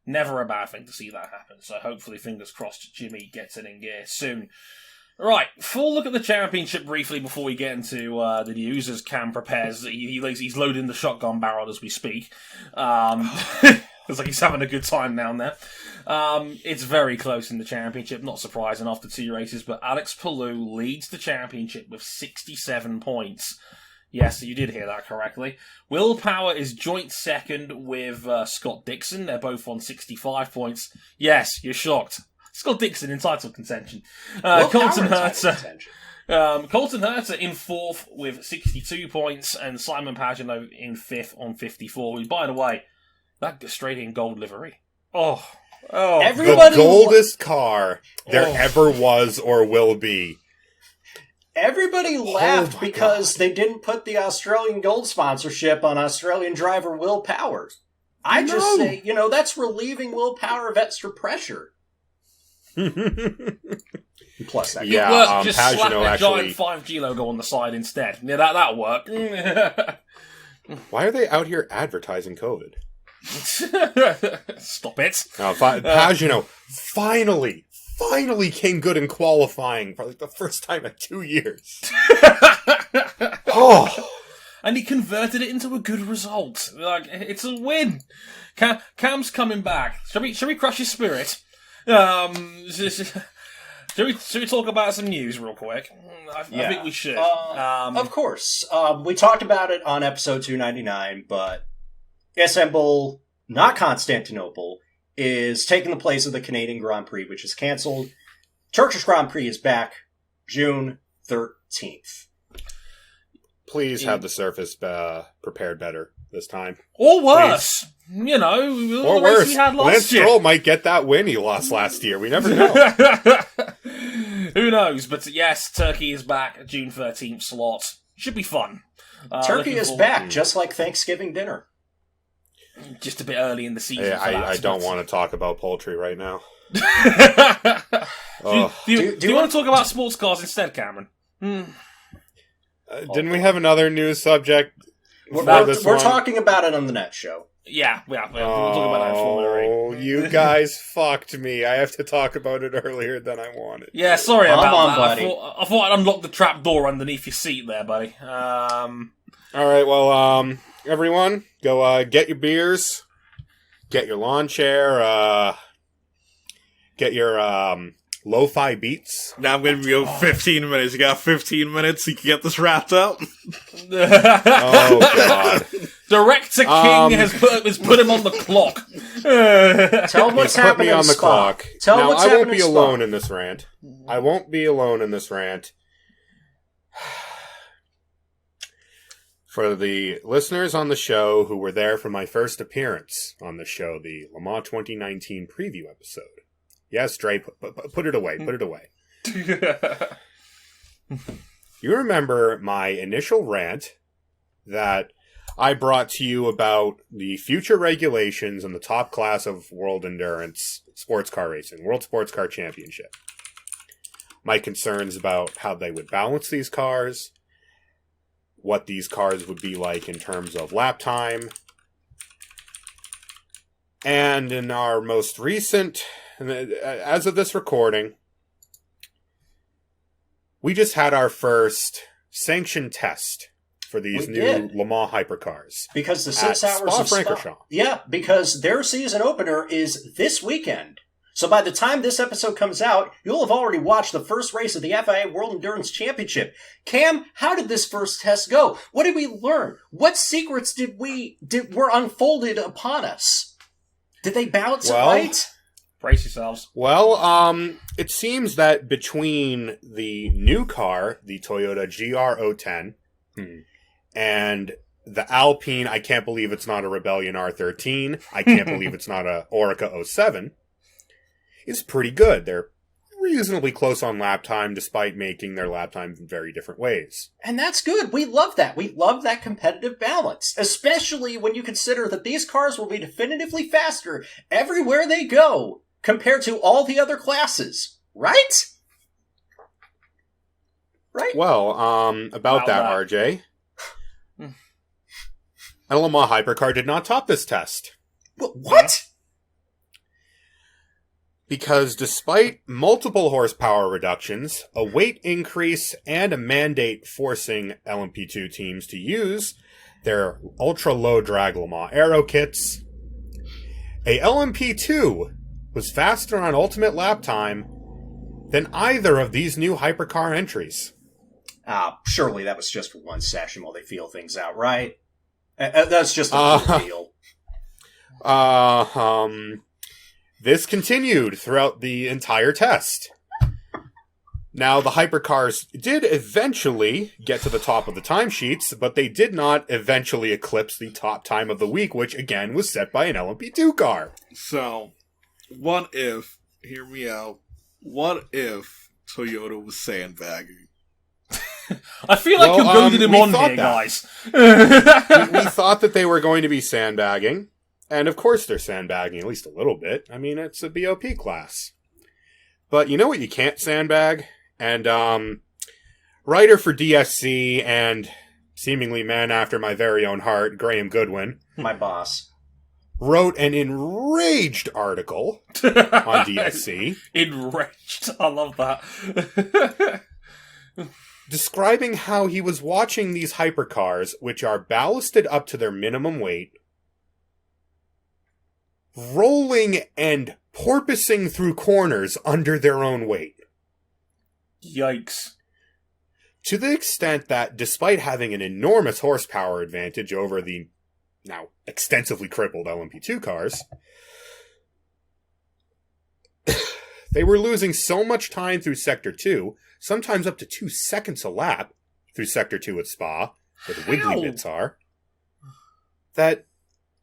Never a bad thing to see that happen. So hopefully, fingers crossed, Jimmy gets it in gear soon. Right, full look at the championship briefly before we get into the news, as Cam prepares. He's loading the shotgun barrel as we speak. Looks like he's having a good time down there. It's very close in the championship, not surprising after 2 races, but Alex Palou leads the championship with 67 points. Yes, you did hear that correctly. Will Power is joint second with Scott Dixon. They're both on 65 points. Yes, you're shocked. Scott Dixon in title contention. Colton Herta in fourth with 62 points, and Simon Pagenaud in fifth on 54. By the way, that Australian gold livery. Oh. The goldest car there ever was or will be. Everybody laughed because they didn't put the Australian gold sponsorship on Australian driver Will Power. I just say, that's relieving Will Power of extra pressure. Plus that. Yeah, just slap a giant 5G logo on the side instead. Yeah, that'll work. Why are they out here advertising COVID? Stop it. Pagenaud finally came good in qualifying for the first time in 2 years. And he converted it into a good result. It's a win. Cam's coming back. Shall we crush his spirit? Should we talk about some news real quick? I think we should. Of course. We talked about it on episode 299, but Istanbul, not Constantinople, is taking the place of the Canadian Grand Prix, which is cancelled. Turkish Grand Prix is back June 13th. Please have the surface prepared better this time. Or worse. Please. Or worse. We had Lance Stroll might get that win he lost last year. We never know. Who knows? But yes, Turkey is back, June 13th slot. Should be fun. Turkey is back, just like Thanksgiving dinner. Just a bit early in the season. Yeah, I don't want to talk about poultry right now. Do you want to talk about sports cars instead, Cameron? Didn't we have another news subject? We're talking about it on the next show. Yeah, we'll talk about that in Formula 8. Oh, you guys fucked me. I have to talk about it earlier than I wanted. Yeah, sorry about that. Buddy. I thought I'd unlock the trap door underneath your seat there, buddy. Alright, well, everyone, go get your beers, get your lawn chair, get your lo-fi beats. Now I'm going to go 15 minutes. You got 15 minutes, you can get this wrapped up. Oh, God. Director King has put him on the clock. Tell him what's happening on the clock. Tell him now, what's I won't happening be alone in this rant. I won't be alone in this rant. For the listeners on the show who were there for my first appearance on the show, the Le Mans 2019 preview episode. Yes, Dre, put it away. Put it away. You remember my initial rant that I brought to you about the future regulations in the top class of world endurance sports car racing, World Sports Car Championship. My concerns about how they would balance these cars, what these cars would be like in terms of lap time. And in our most recent as of this recording, we just had our first sanctioned test for these new Le Mans hypercars. Because the 6 hours of Spa. Yeah, because their season opener is this weekend. So by the time this episode comes out, you'll have already watched the first race of the FIA World Endurance Championship. Cam, how did this first test go? What did we learn? What secrets were unfolded upon us? Did they bounce right? Brace yourselves. Well, it seems that between the new car, the Toyota GR010, and the Alpine, I can't believe it's not a Rebellion R13, I can't believe it's not a Orica 07, is pretty good. They're reasonably close on lap time, despite making their lap time in very different ways. And that's good. We love that. We love that competitive balance, especially when you consider that these cars will be definitively faster everywhere they go compared to all the other classes. Right? Right? Well, about that, RJ. An Le Mans hypercar did not top this test. What? Because despite multiple horsepower reductions, a weight increase, and a mandate forcing LMP2 teams to use their ultra-low drag Le Mans aero kits, a LMP2 was faster on ultimate lap time than either of these new hypercar entries. Surely that was just for one session while they feel things out, right? That's just a deal. This continued throughout the entire test. Now, the hypercars did eventually get to the top of the timesheets, but they did not eventually eclipse the top time of the week, which again was set by an LMP2 car. So, what if, hear me out, what if Toyota was sandbagging? I feel like you're goading him on here, guys. we thought that they were going to be sandbagging. And of course they're sandbagging at least a little bit. I mean, it's a BOP class. But you know what you can't sandbag? And writer for DSC and seemingly man after my very own heart, Graham Goodwin, my boss, wrote an enraged article on DSC. Enraged. I love that. Describing how he was watching these hypercars, which are ballasted up to their minimum weight, rolling and porpoising through corners under their own weight. Yikes. To the extent that, despite having an enormous horsepower advantage over the now extensively crippled LMP2 cars, they were losing so much time through Sector 2, sometimes up to 2 seconds a lap through Sector 2 at Spa, where the wiggly bits are, that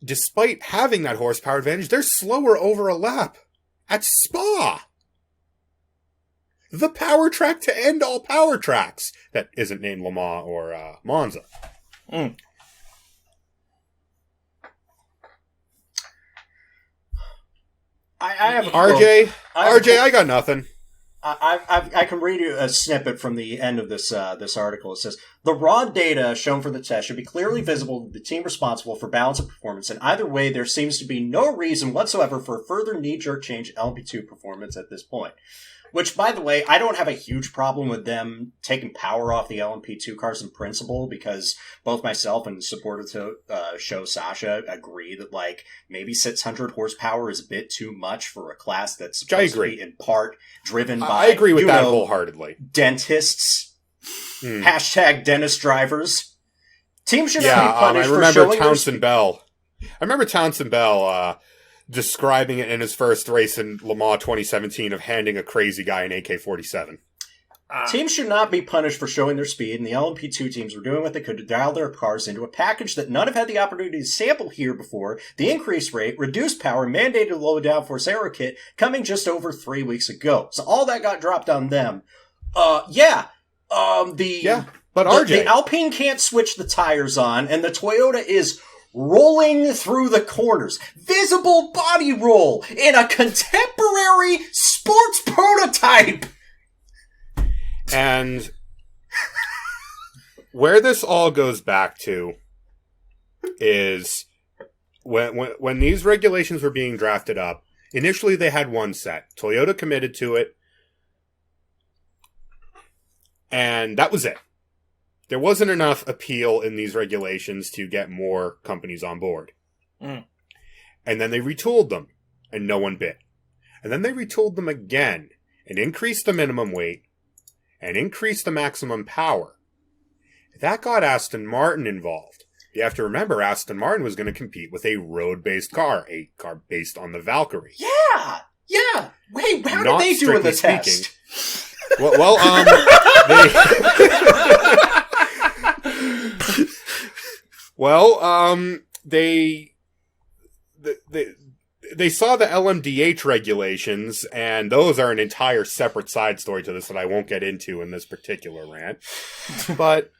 despite having that horsepower advantage, they're slower over a lap at Spa. The power track to end all power tracks that isn't named Le Mans or Monza. I have a RJ, I got nothing. I can read you a snippet from the end of this article. It says, the raw data shown for the test should be clearly visible to the team responsible for balance of performance, and either way, there seems to be no reason whatsoever for a further knee-jerk change in LMP2 performance at this point. Which, by the way, I don't have a huge problem with them taking power off the LMP2 cars in principle, because both myself and supporter to show Sasha agree that, like, maybe 600 horsepower is a bit too much for a class that's supposed to be in part driven by, I agree with that wholeheartedly. Dentists. Hashtag dentist drivers. Teams should not be punished for showing Townsend Bell. I remember Townsend Bell describing it in his first race in Le Mans 2017 of handing a crazy guy an AK-47. Teams should not be punished for showing their speed, and the LMP2 teams were doing what they could to dial their cars into a package that none have had the opportunity to sample here before. The increased rate, reduced power, mandated low downforce aero kit coming just over 3 weeks ago. So all that got dropped on them. But RJ, the Alpine can't switch the tires on, and the Toyota is rolling through the corners. Visible body roll in a contemporary sports prototype. And where this all goes back to is when these regulations were being drafted up, Initially, they had one set. Toyota committed to it, and that was it. There wasn't enough appeal in these regulations to get more companies on board. Mm. And then they retooled them, and no one bit. And then they retooled them again, and increased the minimum weight, and increased the maximum power. That got Aston Martin involved. You have to remember, Aston Martin was going to compete with a road-based car, a car based on the Valkyrie. Yeah. Wait, how did they do in the test? They saw the LMDH regulations, and those are an entire separate side story to this that I won't get into in this particular rant. But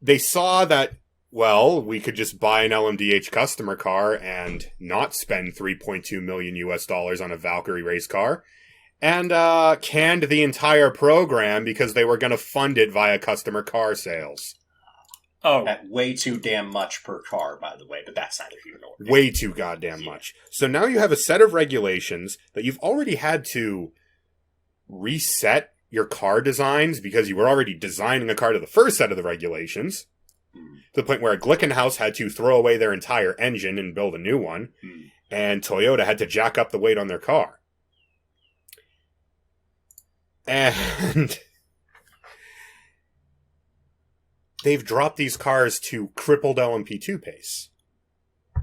they saw that, well, we could just buy an LMDH customer car and not spend $3.2 million on a Valkyrie race car, and canned the entire program because they were going to fund it via customer car sales. Oh. At way too damn much per car, by the way, but that's neither here nor there. Way too goddamn much. So now you have a set of regulations that you've already had to reset your car designs because you were already designing a car to the first set of the regulations, to the point where Glickenhaus had to throw away their entire engine and build a new one, and Toyota had to jack up the weight on their car. And they've dropped these cars to crippled LMP2 pace.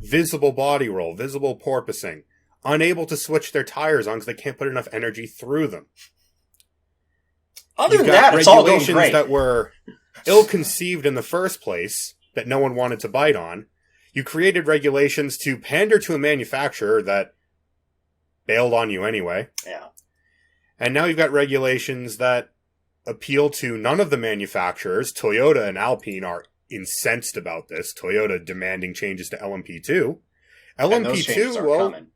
Visible body roll, visible porpoising, unable to switch their tires on because they can't put enough energy through them. Other than that, it's all going great. Regulations that were ill-conceived in the first place, that no one wanted to bite on. You created regulations to pander to a manufacturer that bailed on you anyway. Yeah. And now you've got regulations that appeal to none of the manufacturers. Toyota and Alpine are incensed about this. Toyota demanding changes to LMP2. LMP2, well, coming.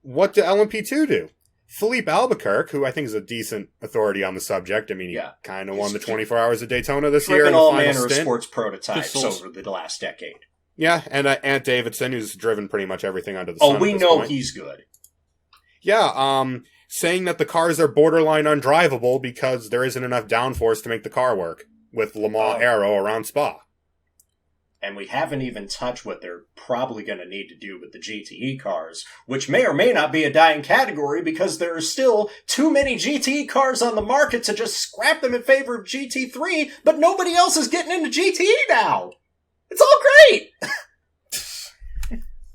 What do LMP2 do? Philippe Albuquerque, who I think is a decent authority on the subject. I mean, he kind of won the 24 Hours of Daytona this year in the all final manner stint. Of sports prototypes over the last decade. Yeah, and Ant Davidson, who's driven pretty much everything under the sun. Oh, we know he's good. Yeah, saying that the cars are borderline undrivable because there isn't enough downforce to make the car work with Le Mans Aero around Spa. And we haven't even touched what they're probably going to need to do with the GTE cars, which may or may not be a dying category because there are still too many GTE cars on the market to just scrap them in favor of GT3, but nobody else is getting into GTE now. It's all great.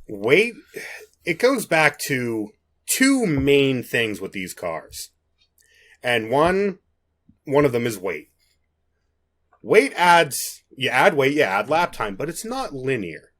Wait, it goes back to two main things with these cars. And one of them is weight. Weight adds, you add weight, you add lap time, but it's not linear.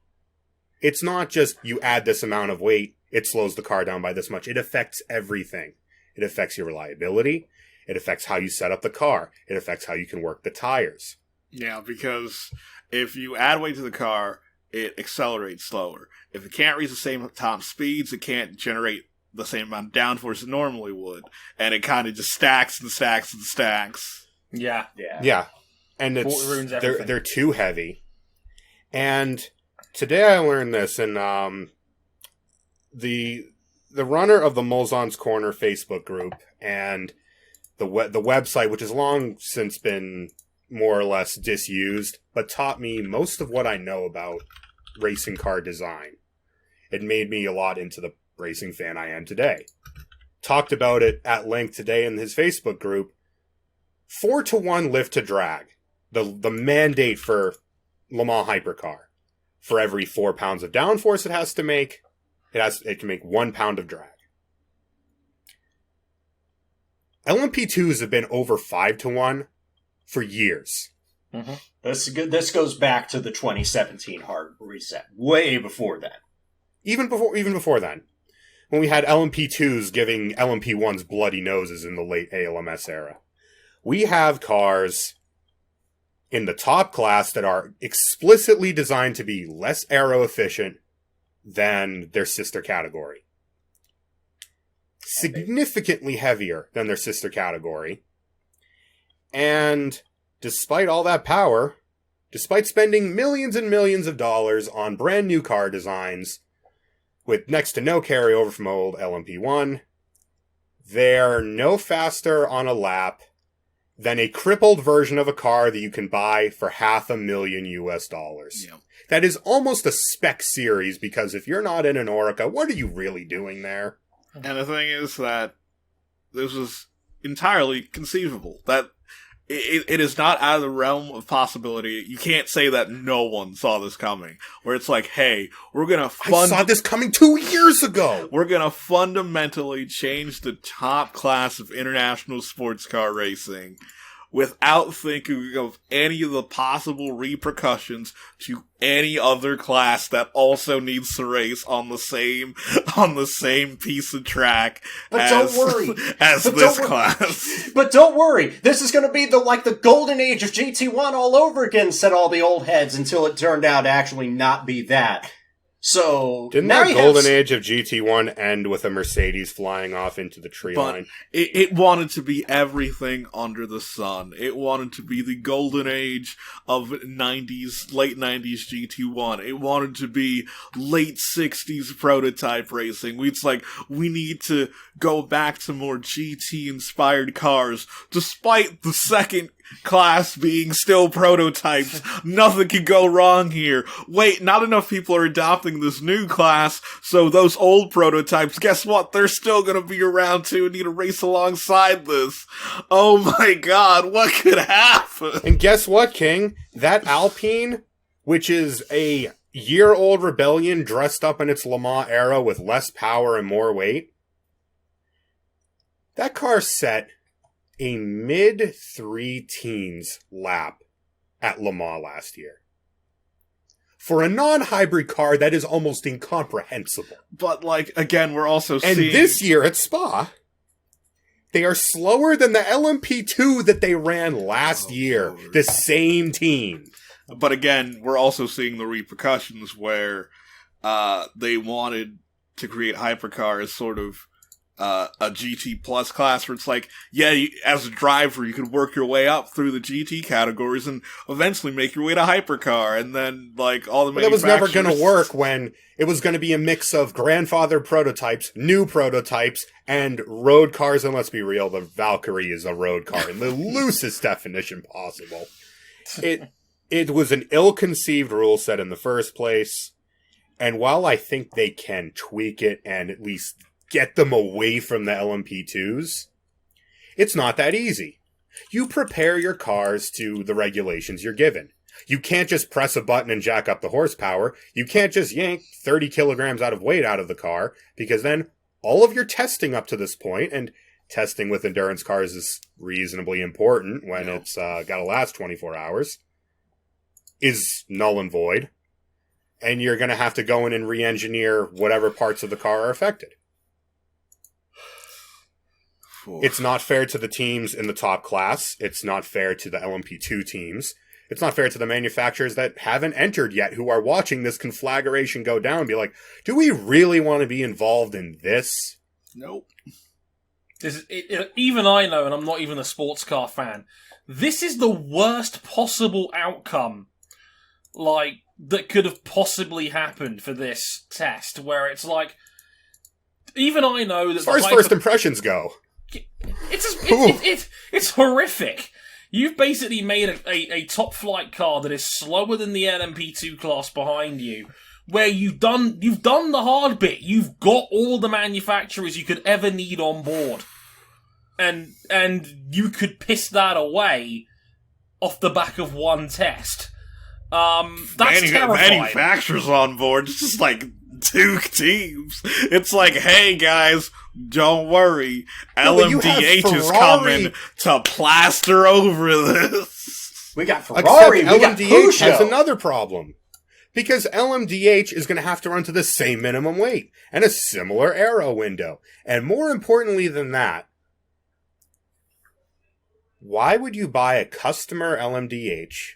It's not just you add this amount of weight, it slows the car down by this much. It affects everything. It affects your reliability. It affects how you set up the car. It affects how you can work the tires. Yeah, because if you add weight to the car, it accelerates slower. If it can't reach the same top speeds, it can't generate the same amount of downforce it normally would. And it kind of just stacks and stacks and stacks. Yeah. And they're too heavy. And today I learned this, and the runner of the Mulzon's Corner Facebook group and the website, which has long since been more or less disused, but taught me most of what I know about racing car design. It made me a lot into the racing fan I am today. Talked about it at length today in his Facebook group. 4-to-1 lift to drag. The mandate for Le Mans Hypercar. For every 4 pounds of downforce it has to make, it can make 1 pound of drag. LMP2s have been over 5-to-1 for years. Mm-hmm. This goes back to the 2017 hard reset. Way before that. Even before then. When we had LMP2s giving LMP1s bloody noses in the late ALMS era. We have cars in the top class that are explicitly designed to be less aero efficient than their sister category. Significantly heavier than their sister category. And despite all that power, despite spending millions and millions of dollars on brand new car designs, with next to no carryover from old LMP1. They're no faster on a lap than a crippled version of a car that you can buy for $500,000 US. Yeah. That is almost a spec series, because if you're not in an Orica, what are you really doing there? And the thing is that this is entirely conceivable. That it is not out of the realm of possibility. You can't say that no one saw this coming. Where it's like, hey, we're gonna I saw this coming 2 years ago! We're gonna fundamentally change the top class of international sports car racing without thinking of any of the possible repercussions to any other class that also needs to race on the same piece of track as this class. But don't worry, this is going to be the golden age of GT1 all over again, said all the old heads, until it turned out to actually not be that. So didn't that golden age of GT1 end with a Mercedes flying off into the tree line? It wanted to be everything under the sun. It wanted to be the golden age of late 90s GT1. It wanted to be late 60s prototype racing. It's like, we need to go back to more GT-inspired cars, despite the second class being still prototypes. Nothing can go wrong here. Wait, not enough people are adopting this new class, so those old prototypes, guess what? They're still gonna be around too and need to race alongside this. Oh my god, what could happen? And guess what, King? That Alpine, which is a year-old rebellion dressed up in its Le Mans era with less power and more weight, that car set a mid-3-teens lap at Le Mans last year. For a non-hybrid car, that is almost incomprehensible. But, again, we're also seeing... And this year at Spa, they are slower than the LMP2 that they ran last year. Lord. The same team. But again, we're also seeing the repercussions where they wanted to create hypercars sort of a GT plus class, where it's like, yeah, as a driver, you could work your way up through the GT categories and eventually make your way to hypercar, and then all the manufacturers. That was never going to work when it was going to be a mix of grandfather prototypes, new prototypes, and road cars. And let's be real, the Valkyrie is a road car in the loosest definition possible. It was an ill-conceived rule set in the first place, and while I think they can tweak it and at least get them away from the LMP2s, it's not that easy. You prepare your cars to the regulations you're given. You can't just press a button and jack up the horsepower. You can't just yank 30 kilograms out of weight out of the car, because then all of your testing up to this point, and testing with endurance cars is reasonably important when it's got to last 24 hours, is null and void. And you're going to have to go in and re-engineer whatever parts of the car are affected. It's not fair to the teams in the top class. It's not fair to the LMP2 teams. It's not fair to the manufacturers that haven't entered yet, who are watching this conflagration go down and be like, do we really want to be involved in this? Nope. Even I know, and I'm not even a sports car fan, this is the worst possible outcome that could have possibly happened for this test, where it's like, even I know that... As far as first impressions go... It's horrific. You've basically made a top flight car that is slower than the LMP2 class behind you, where you've done the hard bit. You've got all the manufacturers you could ever need on board, and you could piss that away off the back of one test. That's terrifying. Manufacturers on board. It's just like 2 teams. It's like, hey guys, don't worry, LMDH is coming to plaster over this. We got Ferrari, we got LMDH has another problem. Because LMDH is going to have to run to the same minimum weight and a similar aero window. And more importantly than that, why would you buy a customer LMDH?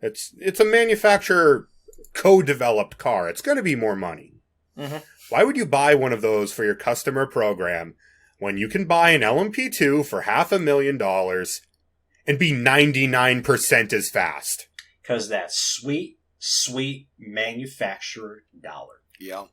It's a manufacturer co-developed car. It's going to be more money. Mm-hmm. Why would you buy one of those for your customer program when you can buy an LMP2 for $500,000 and be 99% as fast? Because that sweet manufacturer dollar. Yeah.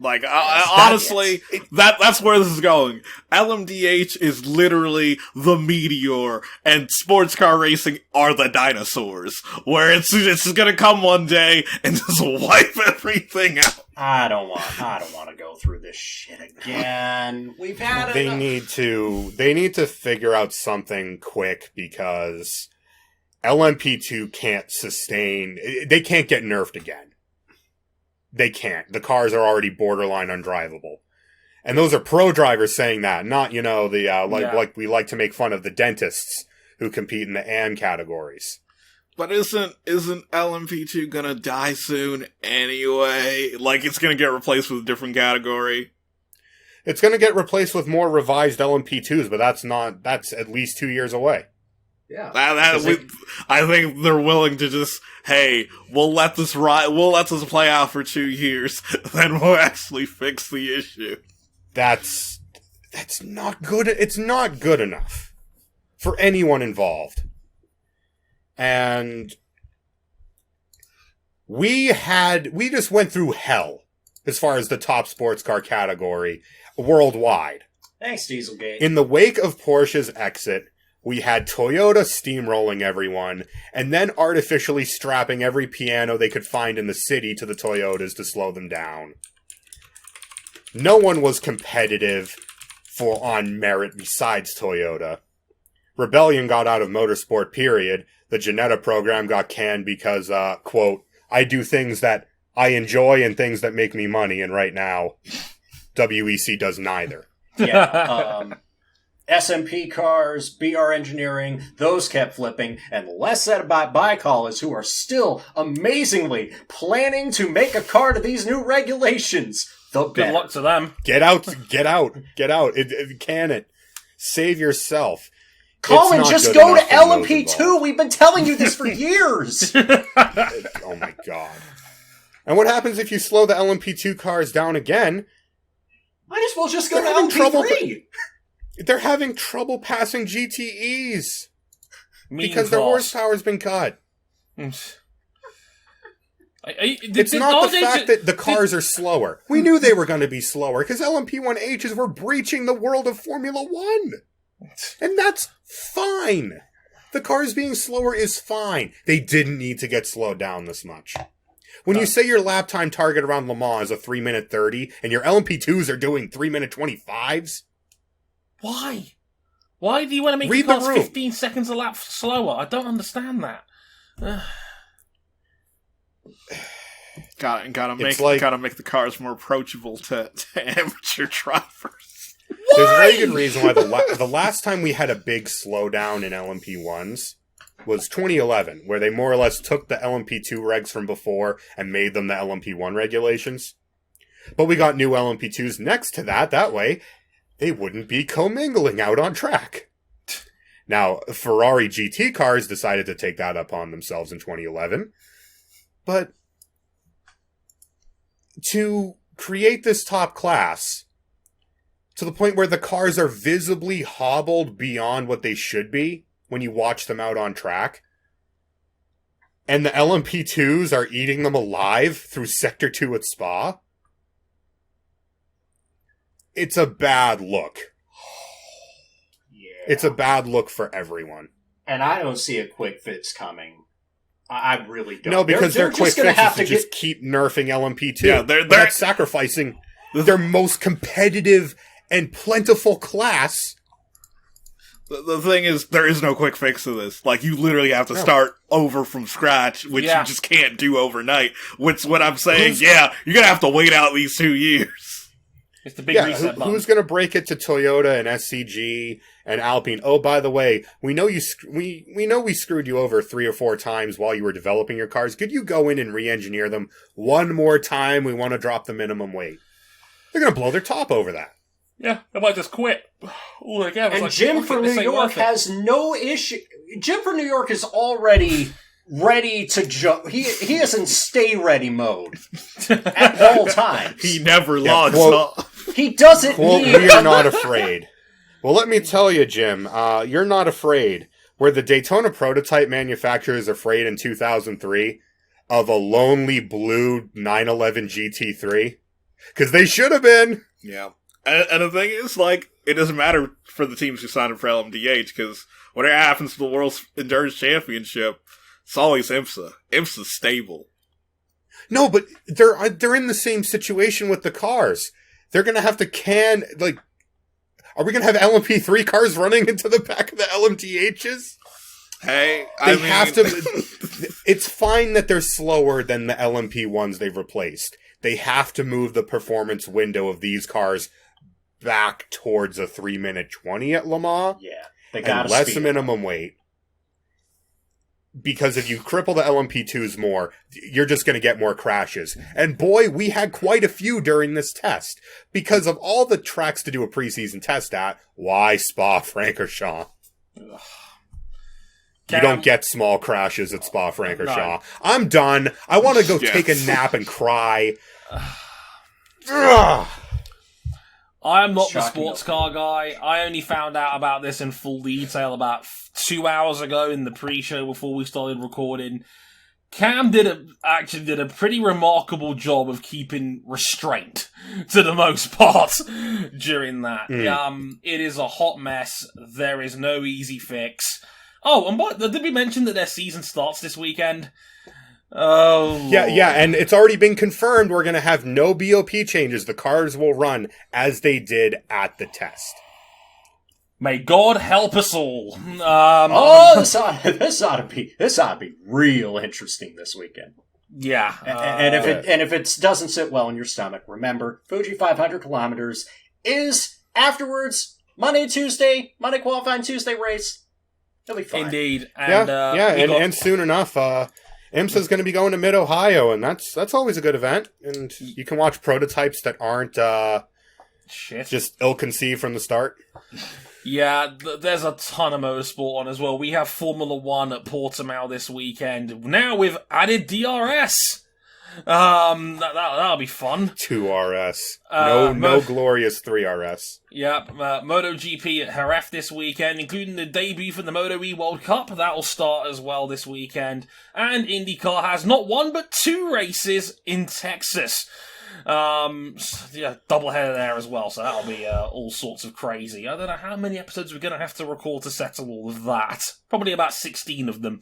Like, honestly, that's where this is going. LMDH is literally the meteor, and sports car racing are the dinosaurs, where it's gonna come one day and just wipe everything out. I don't want to go through this shit again. We've had it. They need to figure out something quick, because LMP2 can't sustain. They can't get nerfed again. They can't. The cars are already borderline undrivable. And those are pro drivers saying that, not, like we like to make fun of the dentists who compete in the AM categories. But isn't LMP2 gonna die soon anyway? Like, it's gonna get replaced with a different category? It's gonna get replaced with more revised LMP2s, but that's at least 2 years away. Yeah. I think they're willing to just, hey, we'll let this play out for 2 years, then we'll actually fix the issue. That's not good. It's not good enough for anyone involved. And we just went through hell as far as the top sports car category worldwide. Thanks, Dieselgate. In the wake of Porsche's exit, we had Toyota steamrolling everyone, and then artificially strapping every piano they could find in the city to the Toyotas to slow them down. No one was competitive on merit besides Toyota. Rebellion got out of motorsport, period. The Janetta program got canned because, quote, I do things that I enjoy and things that make me money, and right now, WEC does neither. Yeah, SMP cars, BR engineering, those kept flipping, and the less said about Bicallers, who are still amazingly planning to make a car to these new regulations. Good luck to them. Get out. Can it. Save yourself. Colin, just go to LMP2. We've been telling you this for years. Oh my god. And what happens if you slow the LMP2 cars down again? Might as well just go to LMP3. They're having trouble passing GTEs. Because their horsepower's been cut. It's not the fact that the cars are slower. We knew they were going to be slower because LMP1Hs were breaching the world of Formula One. And that's fine. The cars being slower is fine. They didn't need to get slowed down this much. When you say your lap time target around Le Mans is a 3-minute 30 and your LMP2s are doing 3-minute 25s, why? Why do you want to make the cars 15 seconds a lap slower? I don't understand that. Gotta make the cars more approachable to amateur drivers. Why? There's a very good reason why the last time we had a big slowdown in LMP1s was 2011, where they more or less took the LMP2 regs from before and made them the LMP1 regulations. But we got new LMP2s next to that. That way, they wouldn't be commingling out on track. Now, Ferrari GT cars decided to take that upon themselves in 2011. But to create this top class to the point where the cars are visibly hobbled beyond what they should be when you watch them out on track, and the LMP2s are eating them alive through Sector 2 at Spa, it's a bad look. Yeah. It's a bad look for everyone. And I don't see a quick fix coming. I really don't. No, because they're quick fixes to just keep nerfing LMP2. Yeah, they're sacrificing their most competitive and plentiful class. The thing is, there is no quick fix to this. Like, you literally have to start over from scratch, which you just can't do overnight. Which, what I'm saying, you're gonna have to wait out these 2 years. It's the big reset button. Who's gonna break it to Toyota and SCG and Alpine? Oh, by the way, we know we screwed you over 3 or 4 times while you were developing your cars. Could you go in and re-engineer them one more time? We want to drop the minimum weight. They're gonna blow their top over that. Yeah, they might just quit. And Jim from New York has no issue. Jim from New York is already ready to jump. He is in stay ready mode at all times. He never logs off. He doesn't need... We are not afraid. Well, let me tell you, Jim, you're not afraid. Where the Daytona prototype manufacturer is afraid in 2003 of a lonely blue 911 GT3. Because they should have been. Yeah. And the thing is, like, it doesn't matter for the teams who signed up for LMDH, because whatever happens to the World's Endurance Championship, it's always IMSA. IMSA's stable. No, but they're in the same situation with the cars. They're going to have to are we going to have LMP3 cars running into the back of the LMDHs? Hey, They have to. It's fine that they're slower than the LMP ones they've replaced. They have to move the performance window of these cars back towards a 3-minute 20 at Le Mans. Yeah, they got and less the minimum weight. Because if you cripple the LMP2s more, you're just going to get more crashes. And boy, we had quite a few during this test. Because of all the tracks to do a preseason test at, why Spa-Francorchamps? You don't get small crashes at Spa-Francorchamps. No. I'm done. I want to go take a nap and cry. I am not the sports car guy. I only found out about this in full detail about 2 hours ago in the pre-show before we started recording. Cam actually did a pretty remarkable job of keeping restraint to the most part during that. It is a hot mess. There is no easy fix. Oh, and did we mention that their season starts this weekend? Oh. Yeah, and it's already been confirmed we're going to have no BOP changes. The cars will run as they did at the test. May God help us all. This ought to be real interesting this weekend. Yeah. And if it doesn't sit well in your stomach, remember, Fuji 500 kilometers is afterwards, Monday qualifying, Tuesday race. It'll be fine. Indeed. And soon enough, IMSA's going to be going to Mid-Ohio, and that's always a good event. And you can watch prototypes that aren't just ill-conceived from the start. Yeah, there's a ton of motorsport on as well. We have Formula 1 at Portimao this weekend, now with added DRS. That'll be fun. 2RS. No glorious 3RS. Yep. MotoGP at Jerez this weekend, including the debut for the Moto E World Cup. That'll start as well this weekend. And IndyCar has not one but 2 races in Texas. Doubleheader there as well, so that'll be all sorts of crazy. I don't know how many episodes we're going to have to record to settle all of that. Probably about 16 of them.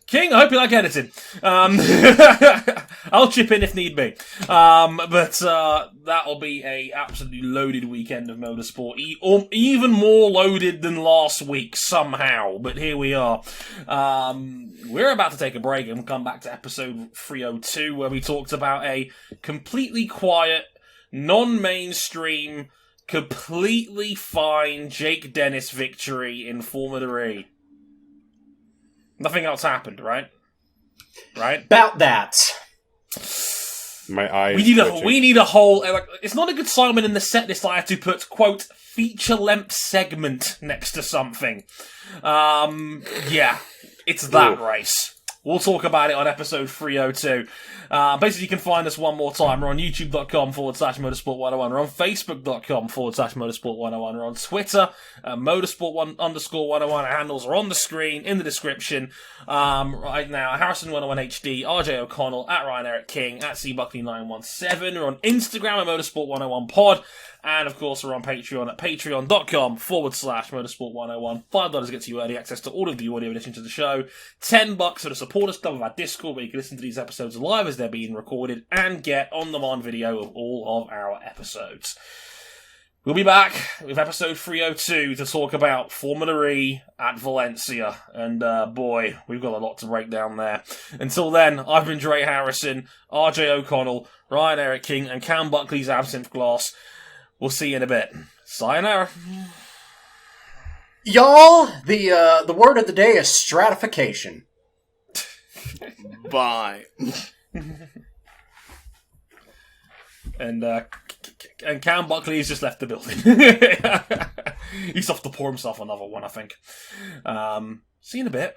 King, I hope you like editing. I'll chip in if need be. But that'll be a absolutely loaded weekend of motorsport. Even more loaded than last week, somehow. But here we are. We're about to take a break and come back to episode 302, where we talked about a completely quiet, non-mainstream, completely fine Jake Dennis victory in Formula E. Nothing else happened, right? About that. My eyes. We need a whole. It's not a good sign when in the set list I had to put quote feature-length segment next to something. It's that race. We'll talk about it on episode 302. Basically, you can find us one more time. We're on youtube.com/motorsport101. We're on facebook.com/motorsport101. We're on Twitter, motorsport_101. Our handles are on the screen, in the description. Right now, Harrison101HD, RJ O'Connell, at Ryan Eric King, at CBuckley917. We're on Instagram at motorsport101pod. And, of course, we're on Patreon at patreon.com/motorsport101. $5 gets you early access to all of the audio edition to the show. $10 for the supporters club of our Discord, where you can listen to these episodes live as they're being recorded and get on-demand video of all of our episodes. We'll be back with episode 302 to talk about Formula E at Valencia. And, boy, we've got a lot to break down there. Until then, I've been Dre Harrison, RJ O'Connell, Ryan Eric King, and Cam Buckley's Absinthe Glass. We'll see you in a bit. Sayonara. Y'all, the word of the day is stratification. Bye. And Cam Buckley has just left the building. He's off to pour himself another one, I think. See you in a bit.